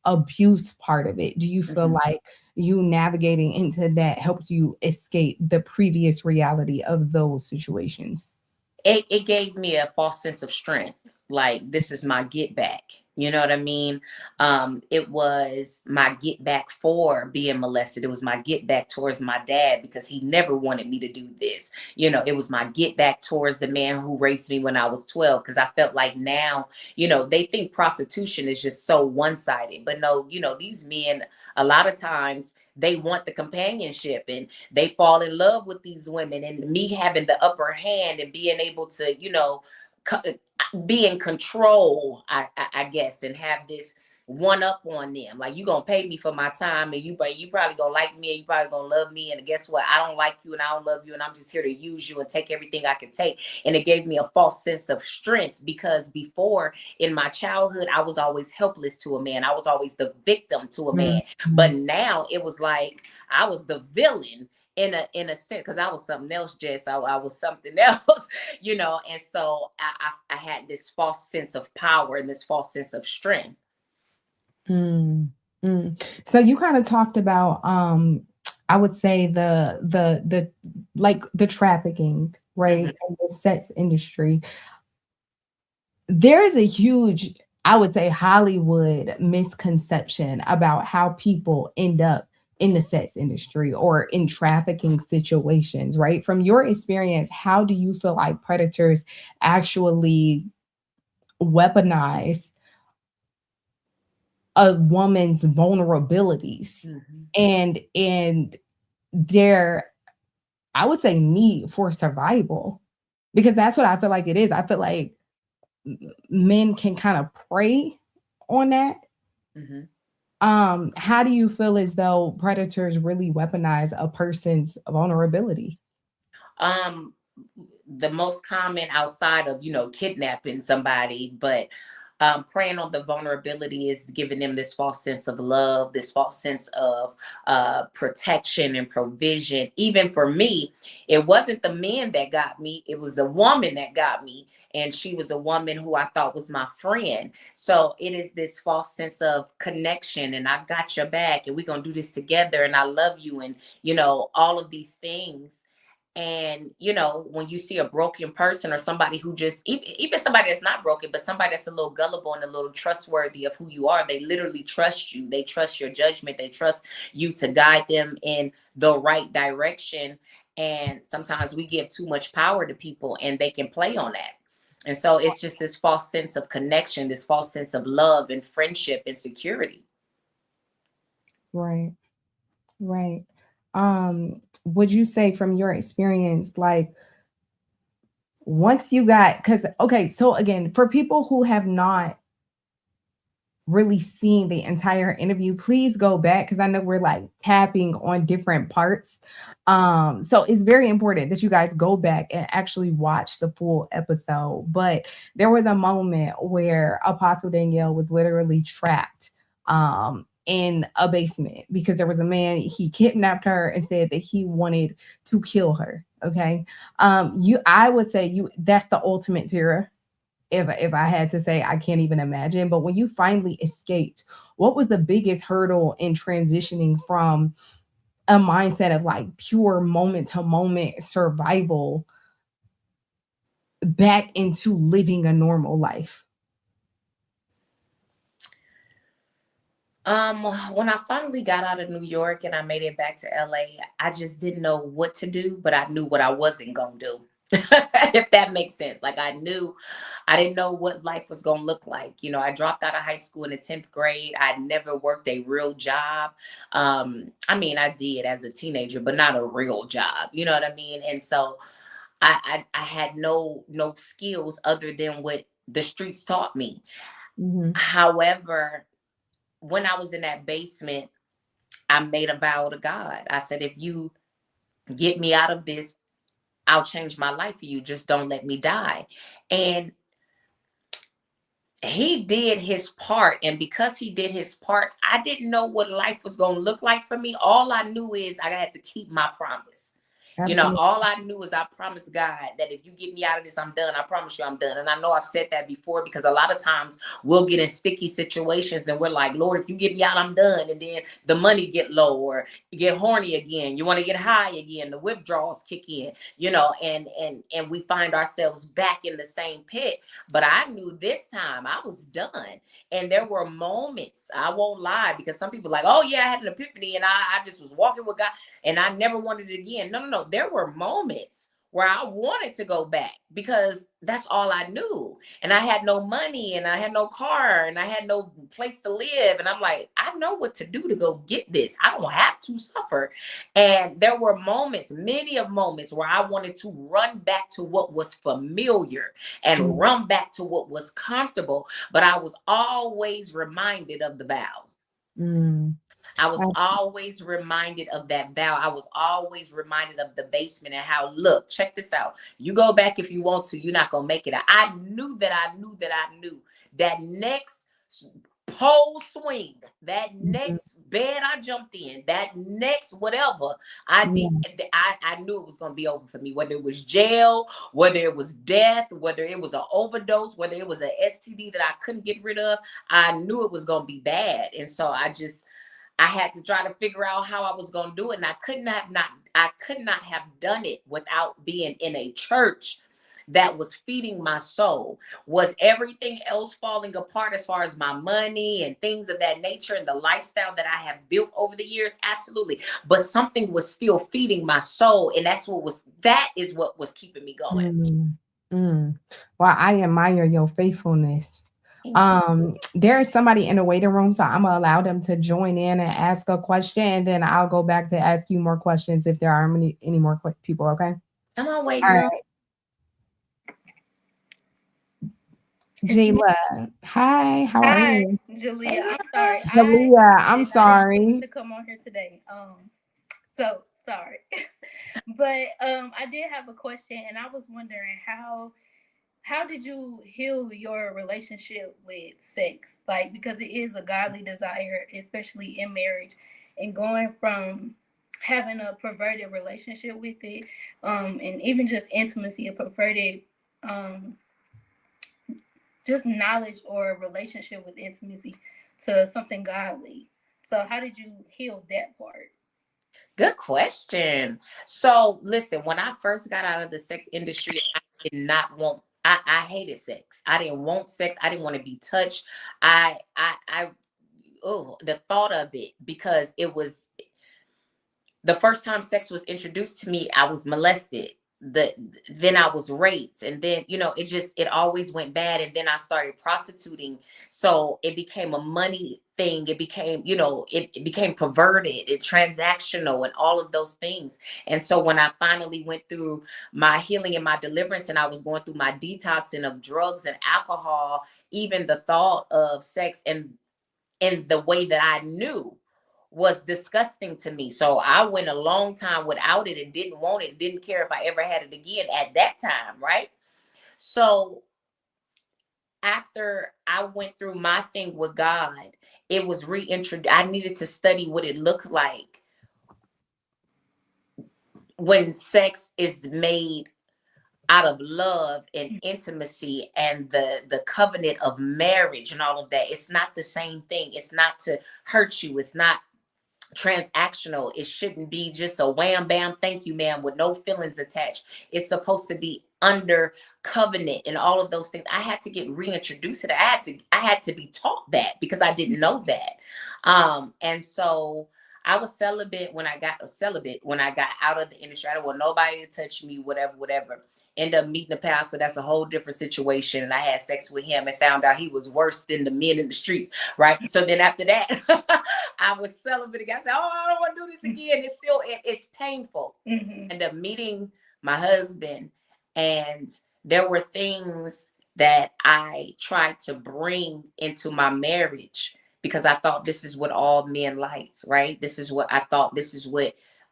[SPEAKER 1] abuse part of it. Do you feel
[SPEAKER 2] Mhm.
[SPEAKER 1] like you navigating into that helped you escape the previous reality of those situations?
[SPEAKER 2] It gave me a false sense of strength. like, this is my get back. You know what I mean? It was my get back for being molested. It was my get back towards my dad because he never wanted me to do this. You know, it was my get back towards the man who raped me when I was 12, because I felt like now, you know, they think prostitution is just so one-sided. But no, you know, these men, a lot of times, they want the companionship and they fall in love with these women, and me having the upper hand and being able to, you know, be in control, I guess, and have this one up on them. Like, you gonna pay me for my time, and you probably gonna like me, and you probably gonna love me. And guess what? I don't like you, and I don't love you, and I'm just here to use you and take everything I can take. And it gave me a false sense of strength, because before, in my childhood, I was always helpless to a man. I was always the victim to a man. But now it was like I was the villain in a sense, because I was something else, Jess. I was something else, you know. And so I had this false sense of power and this false sense of strength.
[SPEAKER 1] So you kind of talked about I would say the like the trafficking, right? And the sex industry. There is a huge, I would say, Hollywood misconception about how people end up in the sex industry or in trafficking situations, right? From your experience, how do you feel like predators actually weaponize a woman's vulnerabilities and their, I would say, need for survival? Because that's what I feel like it is. I feel like men can kind of prey on that. How do you feel as though predators really weaponize a person's vulnerability?
[SPEAKER 2] The most common, outside of, you know, kidnapping somebody, but preying on the vulnerability, is giving them this false sense of love, this false sense of protection and provision. Even for me, it wasn't the men that got me, it was a woman that got me. And she was a woman who I thought was my friend. So it is this false sense of connection, and I got your back, and we're going to do this together, and I love you, and, you know, all of these things. And, you know, when you see a broken person, or somebody who just, even somebody that's not broken, but somebody that's a little gullible and a little trustworthy of who you are, they literally trust you. They trust your judgment. They trust you to guide them in the right direction. And sometimes we give too much power to people, and they can play on that. And so it's just this false sense of connection, this false sense of love and friendship and security.
[SPEAKER 1] Right. Right. Would you say, from your experience, like, once you got, because, okay, so again, for people who have not really seen the entire interview, please go back, because I know we're like tapping on different parts. So it's very important that you guys go back and actually watch the full episode. But there was a moment where Apostle Danielle was literally trapped in a basement because there was a man, he kidnapped her and said that he wanted to kill her. Okay. I would say that's the ultimate terror. If I had to say, I can't even imagine. But when you finally escaped, what was the biggest hurdle in transitioning from a mindset of like pure moment to moment survival back into living a normal life?
[SPEAKER 2] When I finally got out of New York and I made it back to LA, I just didn't know what to do, but I knew what I wasn't gonna do. If that makes sense. Like, I didn't know what life was gonna look like. You know, I dropped out of high school in the 10th grade. I never worked a real job. I mean, I did as a teenager, but not a real job. You know what I mean? And so I had no skills other than what the streets taught me. However, when I was in that basement, I made a vow to God. I said, if you get me out of this, I'll change my life for you. Just don't let me die. And he did his part. And because he did his part, I didn't know what life was going to look like for me. All I knew is I had to keep my promise.
[SPEAKER 1] Absolutely.
[SPEAKER 2] All I knew is I promised God that if you get me out of this, I'm done. I promise you I'm done. And I know I've said that before, because a lot of times we'll get in sticky situations and we're like, Lord, if you get me out, I'm done. And then the money get low, or you get horny again. You want to get high again. The withdrawals kick in, and we find ourselves back in the same pit. But I knew this time I was done. And there were moments, I won't lie, because some people are like, oh yeah, I had an epiphany and I just was walking with God and I never wanted it again. No, no, no. There were moments where I wanted to go back because that's all I knew. And I had no money and I had no car and I had no place to live. And I'm like, I know what to do to go get this. I don't have to suffer. And there were moments, many of moments, where I wanted to run back to what was familiar and run back to what was comfortable. But I was always reminded of the vow. I was always reminded of that vow. I was always reminded of the basement and how, look, check this out. You go back if you want to, you're not going to make it. I knew that next pole swing, that next bed I jumped in, that next whatever I did, I knew it was going to be over for me, whether it was jail, whether it was death, whether it was an overdose, whether it was an STD that I couldn't get rid of. I knew it was going to be bad. And so I had to try to figure out how I was going to do it. And I could not have done it without being in a church that was feeding my soul. Was everything else falling apart as far as my money and things of that nature and the lifestyle that I have built over the years? Absolutely. But something was still feeding my soul. And that is what was keeping me going.
[SPEAKER 1] Well, I admire your faithfulness. There is somebody in the waiting room, so I'm gonna allow them to join in and ask a question, and then I'll go back to ask you more questions if there are any more people. Okay.
[SPEAKER 2] Come on, waiting
[SPEAKER 1] All
[SPEAKER 2] room.
[SPEAKER 1] right. Jayla, hi. How are you?
[SPEAKER 3] Jalea, I'm sorry.
[SPEAKER 1] Jalea, I'm
[SPEAKER 3] I
[SPEAKER 1] sorry.
[SPEAKER 3] to come on here today. So sorry, but I did have a question, and I was wondering how did you heal your relationship with sex? Like, because it is a godly desire, especially in marriage, and going from having a perverted relationship with it, and even just intimacy, a perverted, just knowledge or relationship with intimacy, to something godly. So how did you heal that part?
[SPEAKER 2] Good question. So listen, when I first got out of the sex industry, I did not want, I hated sex. I didn't want sex. I didn't want to be touched. Oh, the thought of it, because it was the first time sex was introduced to me, I was molested. Then I was raped, and then it always went bad. And then I started prostituting, so it became a money thing. It became it became perverted and transactional and all of those things. And so when I finally went through my healing and my deliverance, and I was going through my detoxing of drugs and alcohol, even the thought of sex and in the way that I knew was disgusting to me. So I went a long time without it and didn't want it, didn't care if I ever had it again at that time, right? So after I went through my thing with God, it was reintroduced. I needed to study what it looked like when sex is made out of love and intimacy and the covenant of marriage and all of that. It's not the same thing. It's not to hurt you. It's not transactional. It shouldn't be just a wham bam thank you ma'am with no feelings attached. It's supposed to be under covenant and all of those things. I had to get reintroduced to that. I had to be taught that, because I didn't know that. And so I was celibate when I got out of the industry. I didn't want nobody to touch me, whatever. End up meeting a pastor. That's a whole different situation. And I had sex with him and found out he was worse than the men in the streets. Right. So then after that, I was celibate again. I said, oh, I don't want to do this again. It's painful. End up meeting my husband, and there were things that I tried to bring into my marriage, because I thought this is what all men liked, right? This is what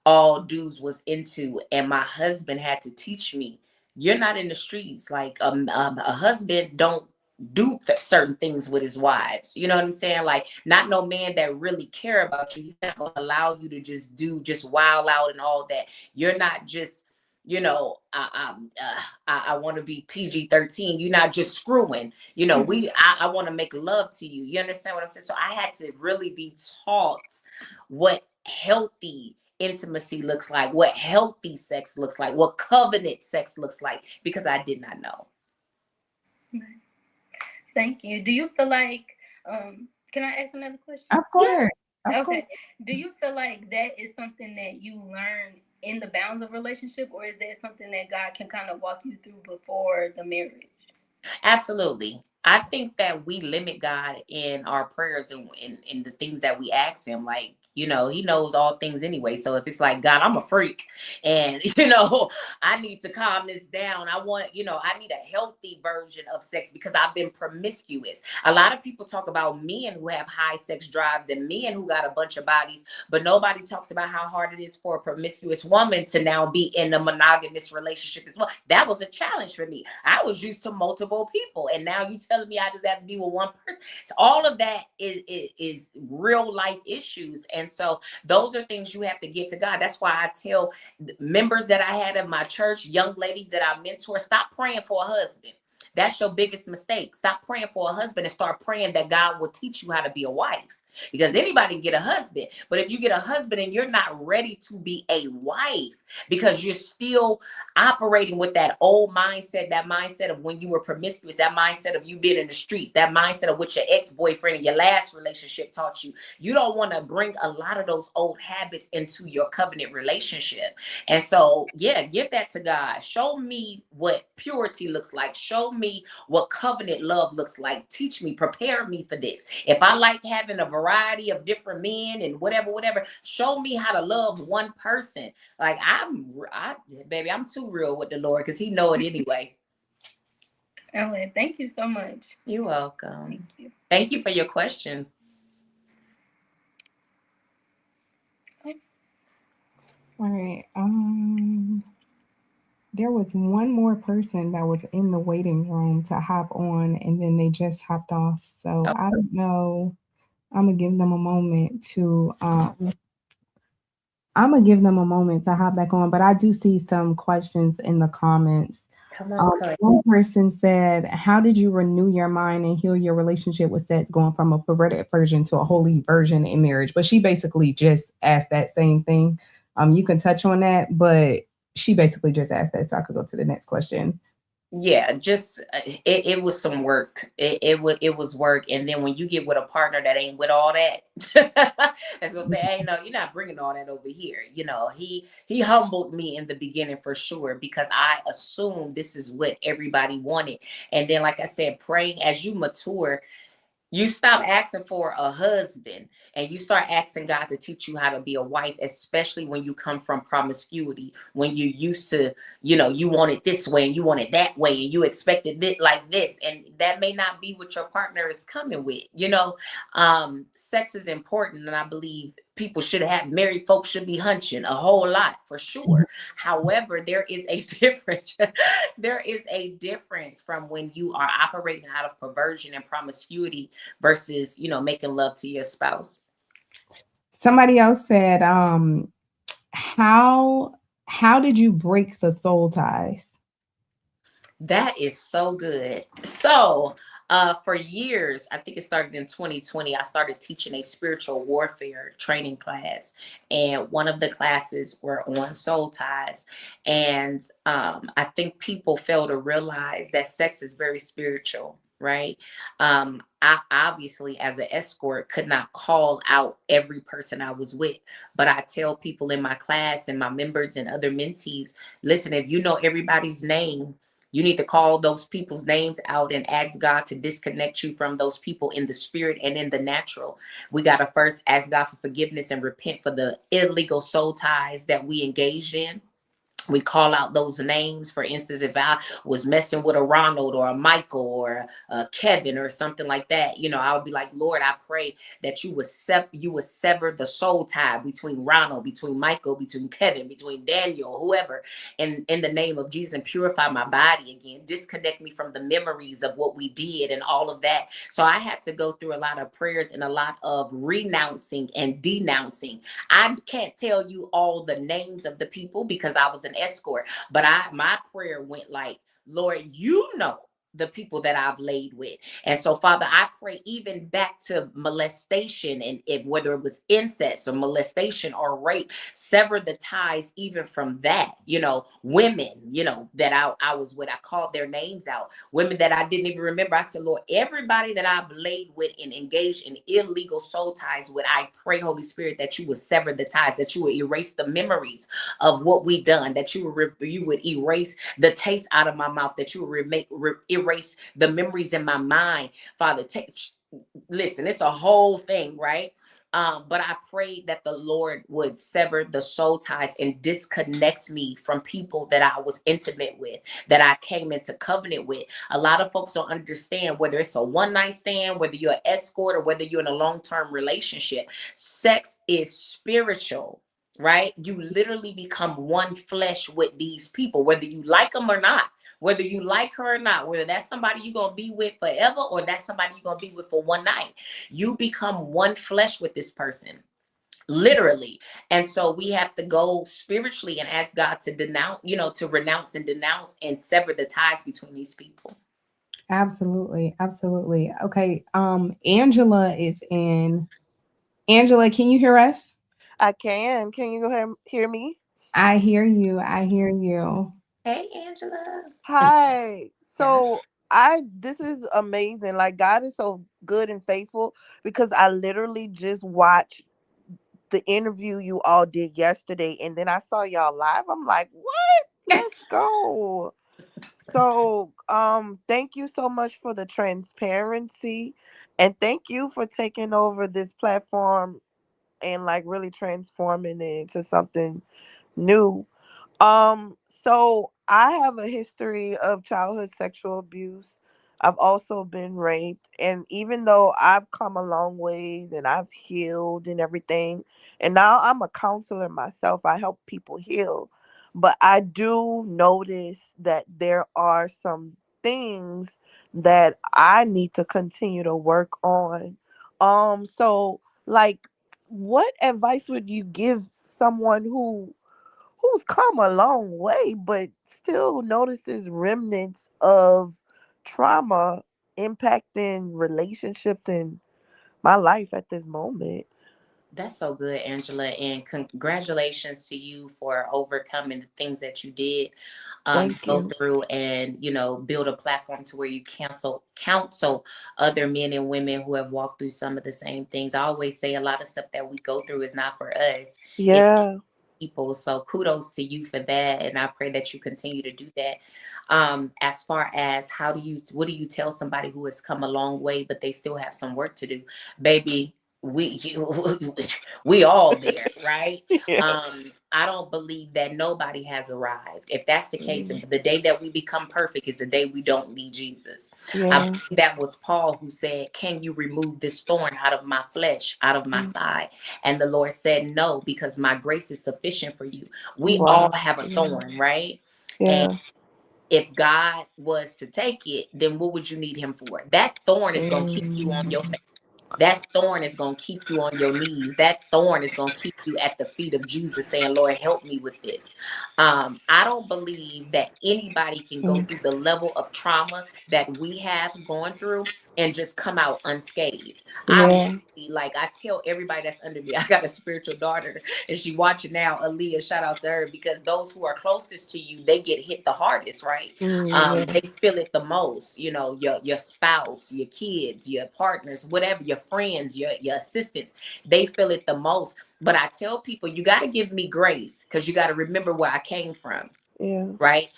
[SPEAKER 2] all dudes was into. And my husband had to teach me, you're not in the streets. Like a husband don't do certain things with his wives. You know what I'm saying? Like, not no man that really care about you. He's not going to allow you to just wild out and all that. You're not just, you know, I want to be PG-13. You're not just screwing. You know, I want to make love to you. You understand what I'm saying? So I had to really be taught what healthy intimacy looks like, what healthy sex looks like, what covenant sex looks like, because I did not know.
[SPEAKER 3] Thank you. Do you feel like, can I ask another question?
[SPEAKER 1] Of course.
[SPEAKER 3] Yeah.
[SPEAKER 1] Of
[SPEAKER 3] Okay.
[SPEAKER 1] course.
[SPEAKER 3] Do you feel like that is something that you learn in the bounds of relationship, or is that something that God can kind of walk you through before the marriage?
[SPEAKER 2] Absolutely. I think that we limit God in our prayers and in the things that we ask him. Like, you know, he knows all things anyway. So if it's like, God, I'm a freak and, you know, I need to calm this down. I want, you know, I need a healthy version of sex because I've been promiscuous. A lot of people talk about men who have high sex drives and men who got a bunch of bodies, but nobody talks about how hard it is for a promiscuous woman to now be in a monogamous relationship as well. That was a challenge for me. I was used to multiple people, and now you telling me I just have to be with one person. So all of that is real life issues. And so those are things you have to get to God. That's why I tell members that I had in my church, young ladies that I mentor, stop praying for a husband. That's your biggest mistake. Stop praying for a husband and start praying that God will teach you how to be a wife. Because anybody can get a husband, but if you get a husband and you're not ready to be a wife because you're still operating with that old mindset, that mindset of when you were promiscuous, that mindset of you being in the streets, that mindset of what your ex-boyfriend in your last relationship taught you, you don't want to bring a lot of those old habits into your covenant relationship. And so, yeah, give that to God. Show me what purity looks like. Show me what covenant love looks like. Teach me, prepare me for this. If I like having a variety of different men and whatever, show me how to love one person. Like baby, I'm too real with the Lord because he know it anyway.
[SPEAKER 3] Oh, thank you so much.
[SPEAKER 2] You're welcome.
[SPEAKER 3] Thank you.
[SPEAKER 2] Thank you for your questions.
[SPEAKER 1] All right. There was one more person that was in the waiting room to hop on, and then they just hopped off. So I don't know. I'm gonna give them a moment to. I'm gonna give them a moment to hop back on, but I do see some questions in the comments.
[SPEAKER 2] Come on,
[SPEAKER 1] One person said, "How did you renew your mind and heal your relationship with sex, going from a perverted version to a holy version in marriage?" But she basically just asked that same thing. You can touch on that, but she basically just asked that, so I could go to the next question.
[SPEAKER 2] Yeah, just it was some work. It was work, and then when you get with a partner that ain't with all that, that's gonna say, "Hey, no, you're not bringing all that over here." You know, he humbled me in the beginning for sure because I assumed this is what everybody wanted, and then, like I said, praying as you mature. You stop asking for a husband and you start asking God to teach you how to be a wife, especially when you come from promiscuity, when you used to, you know, you want it this way and you want it that way and you expected it like this. And that may not be what your partner is coming with. You know, sex is important. And I believe people should have, married folks should be hunching a whole lot for sure. However, there is a difference. There is a difference from when you are operating out of perversion and promiscuity versus, you know, making love to your spouse.
[SPEAKER 1] Somebody else said, how did you break the soul ties?
[SPEAKER 2] That is so good. So for years, I think it started in 2020, I started teaching a spiritual warfare training class. And one of the classes were on soul ties. And I think people fail to realize that sex is very spiritual, right? I obviously, as an escort, could not call out every person I was with. But I tell people in my class and my members and other mentees, listen, if you know everybody's name, you need to call those people's names out and ask God to disconnect you from those people in the spirit and in the natural. We got to first ask God for forgiveness and repent for the illegal soul ties that we engaged in. we call out those names. For instance, if I was messing with a Ronald or a Michael or a Kevin or something like that, you know, I would be like, Lord, I pray that you would sever the soul tie between Ronald, between Michael, between Kevin, between Daniel, whoever, and in the name of Jesus, and purify my body again, disconnect me from the memories of what we did and all of that. So I had to go through a lot of prayers and a lot of renouncing and denouncing. I can't tell you all the names of the people because I was an escort, but my prayer went like, Lord, you know the people that I've laid with. And so, Father, I pray even back to molestation, and if whether it was incest or molestation or rape, sever the ties even from that. You know, women, you know, that I was with, I called their names out. Women that I didn't even remember. I said, Lord, everybody that I've laid with and engaged in illegal soul ties with, I pray, Holy Spirit, that you would sever the ties, that you would erase the memories of what we done, that you would erase the taste out of my mouth, that you would erase the memories in my mind. Father, listen, it's a whole thing, right? But I prayed that the Lord would sever the soul ties and disconnect me from people that I was intimate with, that I came into covenant with. A lot of folks don't understand whether it's a one night stand, whether you're an escort, or whether you're in a long-term relationship. Sex is spiritual, right? You literally become one flesh with these people, whether you like them or not, whether you like her or not, whether that's somebody you're going to be with forever or that's somebody you're going to be with for one night. You become one flesh with this person, literally. And so we have to go spiritually and ask God to denounce, you know, to renounce and denounce and sever the ties between these people.
[SPEAKER 1] Absolutely. Absolutely. Okay. Angela is in. Angela, can you hear us?
[SPEAKER 4] I can. Can you go ahead and hear me?
[SPEAKER 1] I hear you. I hear you.
[SPEAKER 2] Hey, Angela.
[SPEAKER 4] Hi.
[SPEAKER 2] Yeah.
[SPEAKER 4] So this is amazing. Like God is so good and faithful because I literally just watched the interview you all did yesterday and then I saw y'all live. I'm like, what? Let's go. So thank you so much for the transparency and thank you for taking over this platform and like really transforming it into something new. So I have a history of childhood sexual abuse. I've also been raped. And even though I've come a long ways and I've healed and everything, and now I'm a counselor myself, I help people heal. But I do notice that there are some things that I need to continue to work on. So like what advice would you give someone who's come a long way, but still notices remnants of trauma impacting relationships in my life at this moment?
[SPEAKER 2] That's so good, Angela, and congratulations to you for overcoming the things that you did
[SPEAKER 4] Thank
[SPEAKER 2] go
[SPEAKER 4] you.
[SPEAKER 2] through, and you know, build a platform to where you counsel other men and women who have walked through some of the same things. I always say a lot of stuff that we go through is not for us; it's
[SPEAKER 4] Yeah.
[SPEAKER 2] people. So kudos to you for that, and I pray that you continue to do that. As far as what do you tell somebody who has come a long way but they still have some work to do, baby? We all there, right?
[SPEAKER 4] Yeah.
[SPEAKER 2] I don't believe that nobody has arrived. If that's the case,
[SPEAKER 4] Mm,
[SPEAKER 2] the day that we become perfect is the day we don't need Jesus. I
[SPEAKER 4] yeah.
[SPEAKER 2] believe that was Paul who said, can you remove this thorn out of my flesh, out of my
[SPEAKER 4] Mm,
[SPEAKER 2] side? And the Lord said, no, because my grace is sufficient for you. We all
[SPEAKER 4] wow.
[SPEAKER 2] have a
[SPEAKER 4] Yeah.
[SPEAKER 2] thorn, right? And
[SPEAKER 4] Yeah.
[SPEAKER 2] if God was to take it, then what would you need him for? That thorn is going to keep you on your
[SPEAKER 4] Mm,
[SPEAKER 2] face. That thorn is going to keep you on your knees. That thorn is going to keep you at the feet of Jesus saying, Lord, help me with this. I don't believe that anybody can go
[SPEAKER 4] mm,
[SPEAKER 2] through the level of trauma that we have gone through and just come out unscathed.
[SPEAKER 4] yeah.
[SPEAKER 2] Like I tell everybody that's under me, I got a spiritual daughter and she watching now, Aaliyah, shout out to her, because those who are closest to you, they get hit the hardest, right?
[SPEAKER 4] Mm,
[SPEAKER 2] They feel it the most, you know, your spouse, your kids, your partners, whatever, your friends, your assistants, they feel it the most. But I tell people, you got to give me grace because you got to remember where I came from,
[SPEAKER 4] yeah.
[SPEAKER 2] right?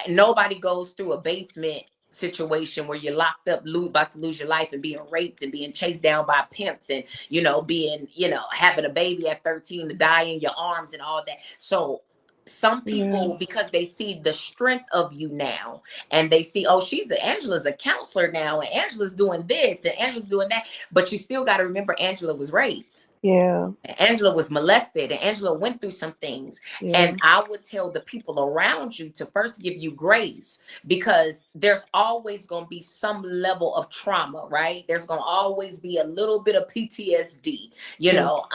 [SPEAKER 2] Nobody goes through a basement situation where you're locked up, about to lose your life and being raped and being chased down by pimps and, you know, being, you know, having a baby at 13 to die in your arms and all that. So some
[SPEAKER 4] Yeah.
[SPEAKER 2] people, because they see the strength of you now, and they see, oh, Angela's a counselor now, and Angela's doing this and Angela's doing that, but you still got to remember Angela was raped.
[SPEAKER 4] Yeah.
[SPEAKER 2] Angela was molested, and Angela went through some things.
[SPEAKER 4] Yeah.
[SPEAKER 2] And I would tell the people around you to first give you grace, because there's always going to be some level of trauma, right? There's going to always be a little bit of PTSD, you
[SPEAKER 4] Yeah.
[SPEAKER 2] know.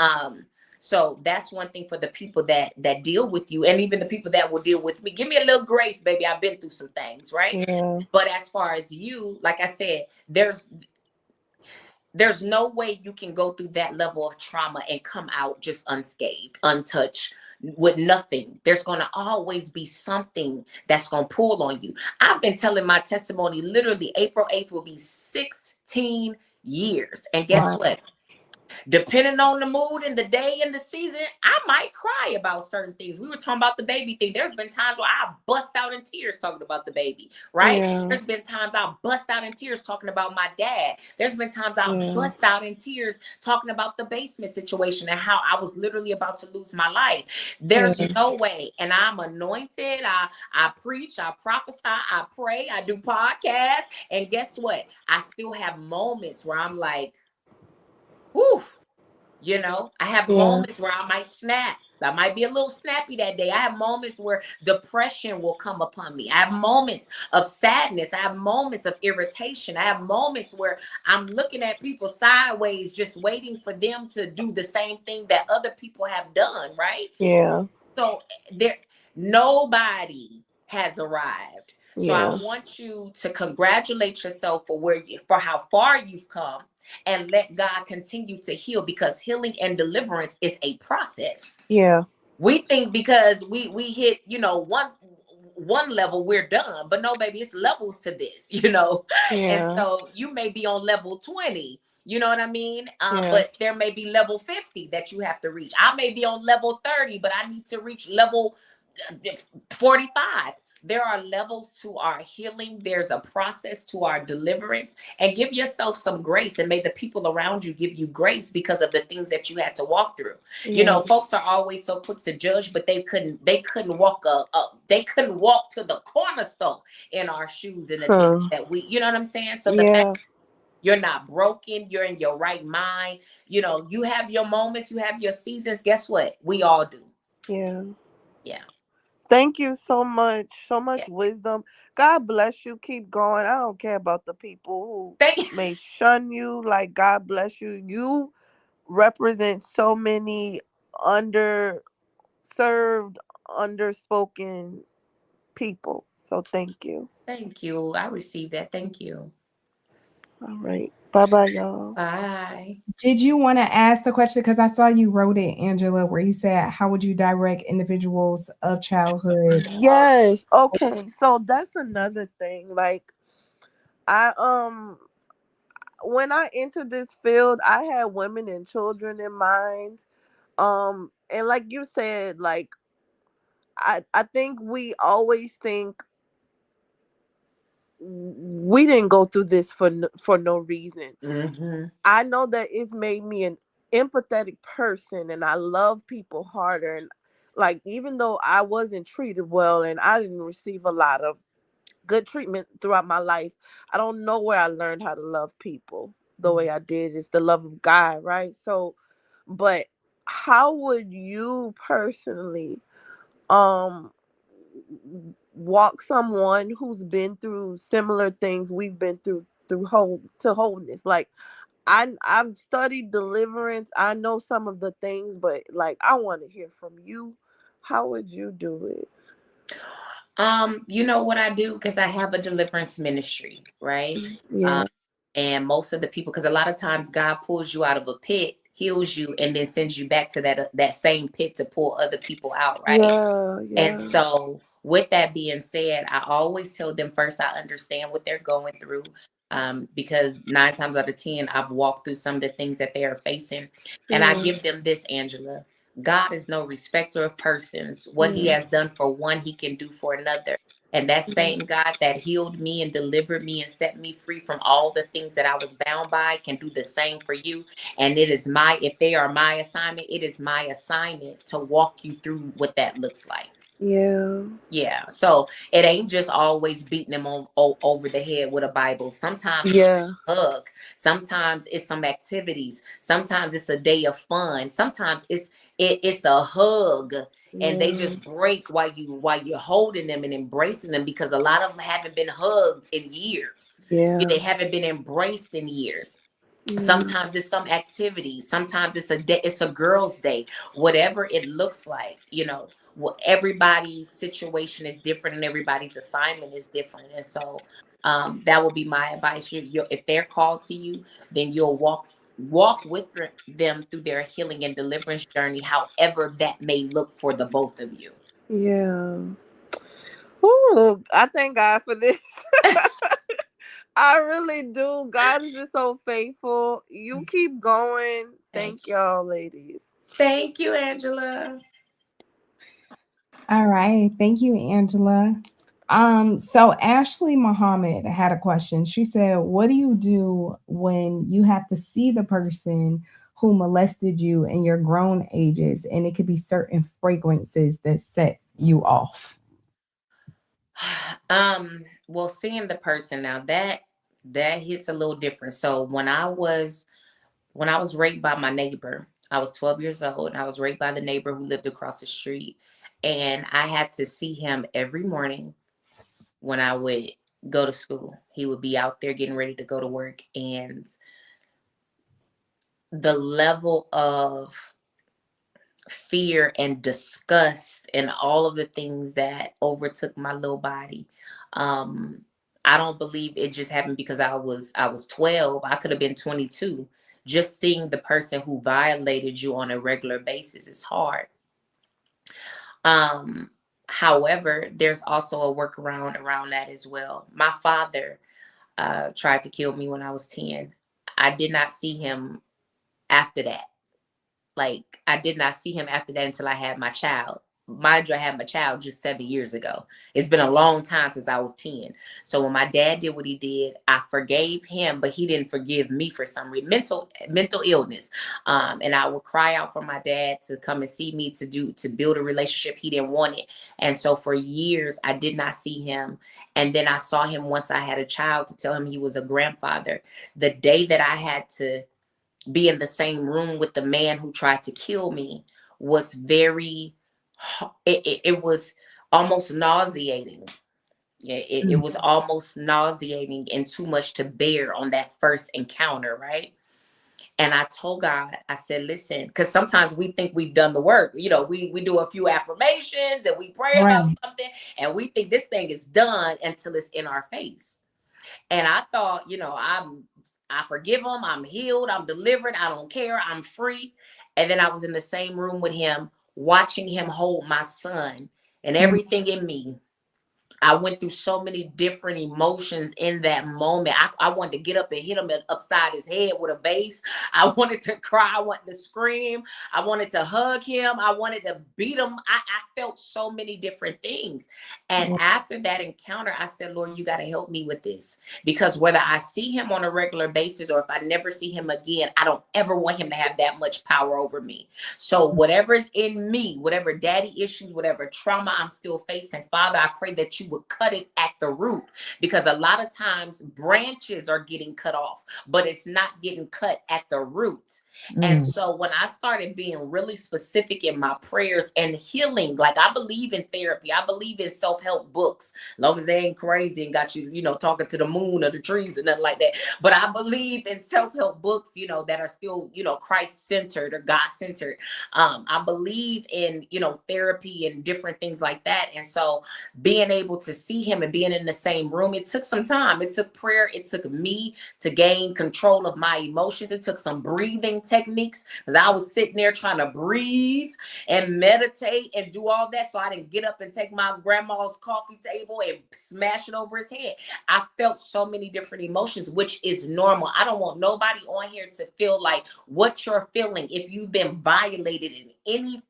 [SPEAKER 2] So that's one thing for the people that deal with you, and even the people that will deal with me. Give me a little grace, baby. I've been through some things, right?
[SPEAKER 4] Yeah.
[SPEAKER 2] But as far as you, like I said, there's no way you can go through that level of trauma and come out just unscathed, untouched, with nothing. There's going to always be something that's going to pull on you. I've been telling my testimony, literally April 8th will be 16 years. And guess
[SPEAKER 4] Wow.
[SPEAKER 2] what? Depending on the mood and the day and the season, I might cry about certain things. We were talking about the baby thing. There's been times where I bust out in tears talking about the baby, right?
[SPEAKER 4] Yeah.
[SPEAKER 2] There's been times I bust out in tears talking about my dad. There's been times I
[SPEAKER 4] Yeah.
[SPEAKER 2] bust out in tears talking about the basement situation and how I was literally about to lose my life. There's
[SPEAKER 4] Yeah.
[SPEAKER 2] no way. And I'm anointed. I preach, I prophesy, I pray, I do podcasts. And guess what? I still have moments where I'm like, whew. You know, I have
[SPEAKER 4] Yeah.
[SPEAKER 2] moments where I might snap. I might be a little snappy that day. I have moments where depression will come upon me. I have moments of sadness. I have moments of irritation. I have moments where I'm looking at people sideways, just waiting for them to do the same thing that other people have done, right?
[SPEAKER 4] Yeah.
[SPEAKER 2] So nobody has arrived. So I
[SPEAKER 4] Yeah.
[SPEAKER 2] want you to congratulate yourself for how far you've come, and let God continue to heal, because healing and deliverance is a process.
[SPEAKER 4] Yeah.
[SPEAKER 2] We think because we hit, one level, we're done. But no, baby, it's levels to this, And
[SPEAKER 4] Yeah.
[SPEAKER 2] so you may be on level 20. You know what I mean?
[SPEAKER 4] Yeah.
[SPEAKER 2] But there may be level 50 that you have to reach. I may be on level 30, but I need to reach level 45. There are levels to our healing. There's a process to our deliverance. And give yourself some grace, and may the people around you give you grace because of the things that you had to walk through.
[SPEAKER 4] Yeah.
[SPEAKER 2] Folks are always so quick to judge, but they couldn't walk to the cornerstone in our shoes, and the things
[SPEAKER 4] Huh.
[SPEAKER 2] that you know what I'm saying? So the fact
[SPEAKER 4] Yeah.
[SPEAKER 2] you're not broken, you're in your right mind. You have your moments, you have your seasons. Guess what? We all do.
[SPEAKER 4] Yeah.
[SPEAKER 2] Yeah.
[SPEAKER 4] Thank you so much. So much
[SPEAKER 2] Yeah.
[SPEAKER 4] wisdom. God bless you. Keep going. I don't care about the people
[SPEAKER 2] Thank you.
[SPEAKER 4] who may shun you. Like, God bless you. You represent so many underserved, underspoken people. So thank you.
[SPEAKER 2] Thank you. I received that. Thank you.
[SPEAKER 4] All right. Bye bye, y'all.
[SPEAKER 2] Bye.
[SPEAKER 1] Did you want to ask the question? Because I saw you wrote it, Angela, where you said, how would you direct individuals of childhood?
[SPEAKER 4] Yes. Okay. So that's another thing. Like, I when I entered this field, I had women and children in mind. And like you said, like I think we always think we didn't go through this for no reason.
[SPEAKER 2] Mm-hmm.
[SPEAKER 4] I know that it's made me an empathetic person, and I love people harder. And like, even though I wasn't treated well and I didn't receive a lot of good treatment throughout my life, I don't know where I learned how to love people the way I did. It's the love of God, right? So, but how would you personally um walk someone who's been through similar things we've been through wholeness? Like, I've studied deliverance. I know some of the things, but like, I want to hear from you. How would you do it?
[SPEAKER 2] You know what I do? Because I have a deliverance ministry, right?
[SPEAKER 4] Yeah.
[SPEAKER 2] And most of the people, because a lot of times God pulls you out of a pit, heals you, and then sends you back to that same pit to pull other people out, right?
[SPEAKER 4] Yeah.
[SPEAKER 2] And
[SPEAKER 4] Yeah.
[SPEAKER 2] so, with that being said, I always tell them first, I understand what they're going through. Because 9 times out of 10, I've walked through some of the things that they are facing. And I
[SPEAKER 4] Yeah.
[SPEAKER 2] give them this, Angela. God is no respecter of persons. What he
[SPEAKER 4] Yeah.
[SPEAKER 2] has done for one, he can do for another. And that same God that healed me and delivered me and set me free from all the things that I was bound by can do the same for you. And if they are my assignment, it is my assignment to walk you through what that looks like.
[SPEAKER 4] Yeah.
[SPEAKER 2] Yeah, so it ain't just always beating them over the head with a Bible. Sometimes it's
[SPEAKER 4] Yeah.
[SPEAKER 2] a hug. Sometimes it's some activities. Sometimes it's a day of fun. Sometimes it's a hug, and they
[SPEAKER 4] Yeah.
[SPEAKER 2] just break while you're holding them and embracing them, because a lot of them haven't been hugged in years.
[SPEAKER 4] Yeah.
[SPEAKER 2] They haven't been embraced in years.
[SPEAKER 4] Yeah.
[SPEAKER 2] Sometimes it's some activity, sometimes it's a day, it's a girl's day, whatever it looks like, well, everybody's situation is different and everybody's assignment is different. And so that would be my advice. If they're called to you, then you'll walk with them through their healing and deliverance journey, however that may look for the both of you.
[SPEAKER 4] Yeah. Ooh, I thank God for this. I really do. God is just so faithful. You keep going.
[SPEAKER 2] Thank
[SPEAKER 4] Thank y'all, ladies.
[SPEAKER 2] thank you, Angela.
[SPEAKER 1] All right. Thank you, Angela. So Ashley Muhammad had a question. She said, what do you do when you have to see the person who molested you in your grown ages, and it could be certain fragrances that set you off?
[SPEAKER 2] Well, seeing the person now, that hits a little different. So when I was raped by my neighbor, I was 12 years old, and I was raped by the neighbor who lived across the street. And I had to see him every morning when I would go to school. He would be out there getting ready to go to work. And the level of fear and disgust and all of the things that overtook my little body. Um, I don't believe it just happened because I was 12. I could have been 22. Just seeing the person who violated you on a regular basis is hard. Um, However, there's also a workaround around that as well. My father tried to kill me when I was 10. I did not see him after that. Like, I did not see him after that until I had my child. Mind you, I had my child just 7 years ago. It's been a long time since I was 10. So when my dad did what he did, I forgave him, but he didn't forgive me for some reason. Mental illness. And I would cry out for my dad to come and see me to build a relationship. He didn't want it. And so for years I did not see him. And then I saw him once I had a child to tell him he was a grandfather. The day that I had to be in the same room with the man who tried to kill me was it was almost nauseating. Yeah, it
[SPEAKER 1] Mm.
[SPEAKER 2] was almost nauseating and too much to bear on that first encounter, right? And I told God, I said, listen, because sometimes we think we've done the work. We do a few affirmations and we pray about
[SPEAKER 1] Right.
[SPEAKER 2] something, and we think this thing is done until it's in our face. And I thought, I forgive him, I'm healed, I'm delivered, I don't care, I'm free. And then I was in the same room with him, watching him hold my son, and
[SPEAKER 1] Mm.
[SPEAKER 2] everything in me, I went through so many different emotions in that moment. I wanted to get up and hit him upside his head with a vase. I wanted to cry. I wanted to scream. I wanted to hug him. I wanted to beat him. I felt so many different things. And after that encounter, I said, Lord, you got to help me with this. Because whether I see him on a regular basis or if I never see him again, I don't ever want him to have that much power over me. So whatever's in me, whatever daddy issues, whatever trauma I'm still facing, Father, I pray that you would cut it at the root, because a lot of times branches are getting cut off, but it's not getting cut at the root. And
[SPEAKER 1] Mm.
[SPEAKER 2] so when I started being really specific in my prayers and healing, like, I believe in therapy, I believe in self-help books, long as they ain't crazy and got you, talking to the moon or the trees or nothing like that. But I believe in self-help books, that are still, Christ-centered or God-centered. I believe in, therapy and different things like that. And so being able to see him and being in the same room, it took some time. It took prayer. It took me to gain control of my emotions. It took some breathing techniques, because I was sitting there trying to breathe and meditate and do all that, so I didn't get up and take my grandma's coffee table and smash it over his head. I felt so many different emotions, which is normal. I don't want nobody on here to feel like what you're feeling if you've been violated in any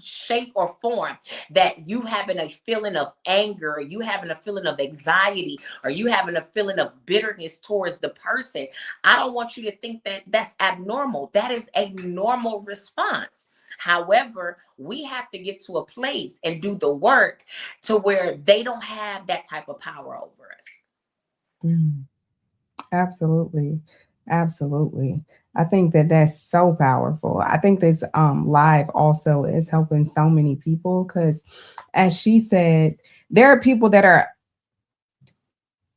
[SPEAKER 2] shape or form that you having a feeling of anger, or you having a feeling of anxiety, or you having a feeling of bitterness towards the person, I don't want you to think that that's abnormal. That is a normal response. However, we have to get to a place and do the work to where they don't have that type of power over us.
[SPEAKER 1] Mm, absolutely. Absolutely. I think that that's so powerful. I think this live also is helping so many people because, as she said, there are people that are,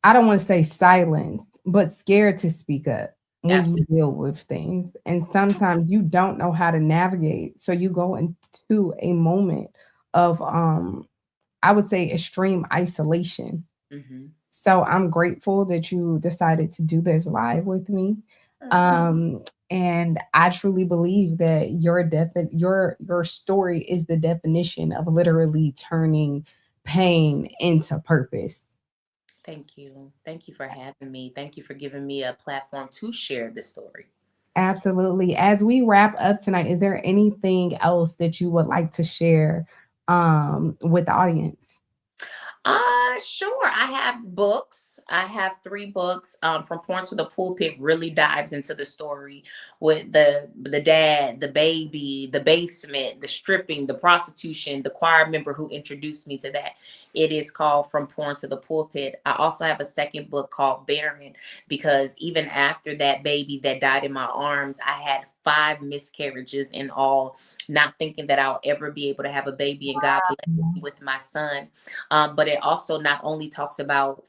[SPEAKER 1] I don't want to say silenced, but scared to speak up when you
[SPEAKER 2] Absolutely.
[SPEAKER 1] deal with things. And sometimes you don't know how to navigate. So you go into a moment of I would say extreme isolation.
[SPEAKER 2] Mm-hmm.
[SPEAKER 1] So I'm grateful that you decided to do this live with me. And I truly believe that your story is the definition of literally turning pain into purpose.
[SPEAKER 2] Thank you. Thank you for having me. Thank you for giving me a platform to share this story.
[SPEAKER 1] Absolutely. As we wrap up tonight, is there anything else that you would like to share with the audience?
[SPEAKER 2] Sure. I have books. I have 3 books. From Porn to the Pulpit really dives into the story with the dad, the baby, the basement, the stripping, the prostitution, the choir member who introduced me to that. It is called From Porn to the Pulpit. I also have a second book called Barren, because even after that baby that died in my arms, I had 5 miscarriages in all, not thinking that I'll ever be able to have a baby, and God blessed me with my son. But it also not only talks about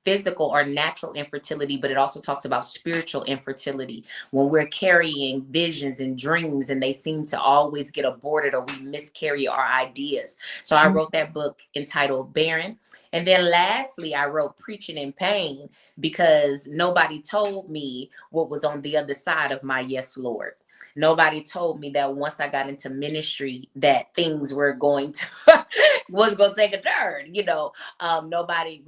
[SPEAKER 2] physical or natural infertility, but it also talks about spiritual infertility, when we're carrying visions and dreams and they seem to always get aborted, or we miscarry our ideas. So I wrote that book entitled Barren. And then lastly, I wrote Preaching in Pain, because nobody told me what was on the other side of my yes, Lord. Nobody told me that once I got into ministry, that things were going to was going to take a turn. Nobody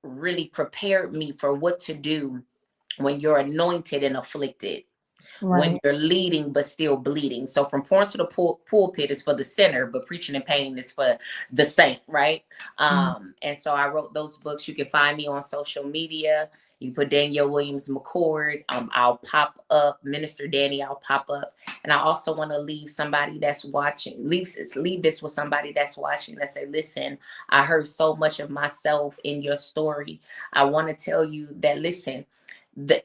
[SPEAKER 2] really prepared me for what to do when you're anointed and afflicted, when
[SPEAKER 1] Right.
[SPEAKER 2] you're leading but still bleeding. So From Porn to the Pulpit is for the sinner, but Preaching in Pain is for the saint, right?
[SPEAKER 1] Mm.
[SPEAKER 2] And so I wrote those books. You can find me on social media. You put Danielle Williams McCord, I'll pop up. Minister Danny, I'll pop up. And I also want to leave somebody that's watching, leave this with somebody that's watching, that say, listen, I heard so much of myself in your story. I want to tell you that, listen,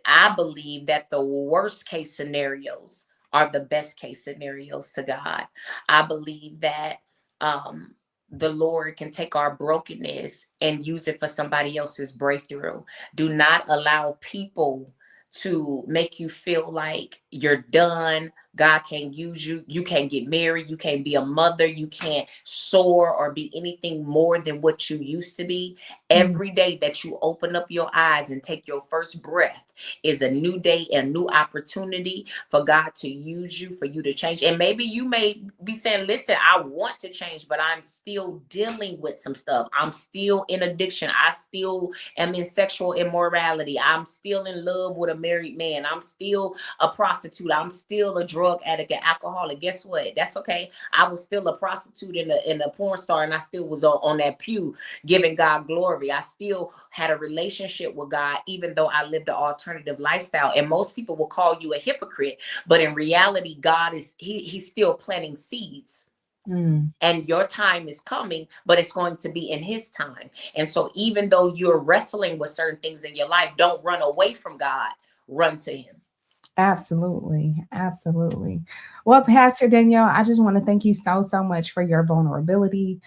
[SPEAKER 2] I believe that the worst case scenarios are the best case scenarios to God. I believe that um, the Lord can take our brokenness and use it for somebody else's breakthrough. Do not allow people to make you feel like you're done. God can't use you. You can't get married. You can't be a mother. You can't soar or be anything more than what you used to be.
[SPEAKER 1] Mm.
[SPEAKER 2] Every day that you open up your eyes and take your first breath is a new day, a new opportunity for God to use you, for you to change. And maybe you may be saying, listen, I want to change, but I'm still dealing with some stuff. I'm still in addiction. I still am in sexual immorality. I'm still in love with a married man. I'm still a prostitute. I'm still a drug addict and alcoholic. Guess what? That's okay. I was still a prostitute and a porn star, and I still was on that pew giving God glory. I still had a relationship with God, even though I lived an alternative lifestyle. And most people will call you a hypocrite, but in reality, God is he's still planting seeds.
[SPEAKER 1] Mm.
[SPEAKER 2] And your time is coming, but it's going to be in his time. And so even though you're wrestling with certain things in your life, don't run away from God, run to him.
[SPEAKER 1] Absolutely. Absolutely. Well, Pastor Danielle, I just want to thank you so, so much for your vulnerability,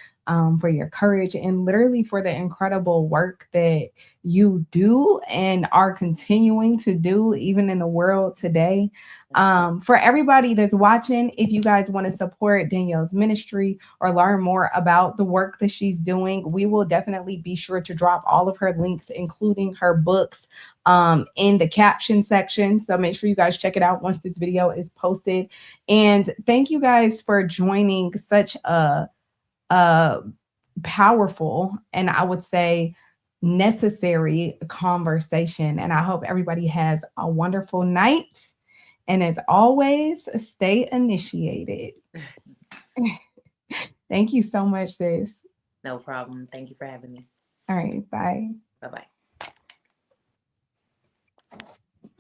[SPEAKER 1] for your courage, and literally for the incredible work that you do and are continuing to do, even in the world today. For everybody that's watching, if you guys want to support Danielle's ministry or learn more about the work that she's doing, we will definitely be sure to drop all of her links, including her books, in the caption section. So make sure you guys check it out once this video is posted. And thank you guys for joining such a powerful, and I would say necessary conversation. And I hope everybody has a wonderful night. And as always, stay initiated. Thank you so much, sis.
[SPEAKER 2] No problem. Thank you for having me.
[SPEAKER 1] All right, bye.
[SPEAKER 2] Bye-bye.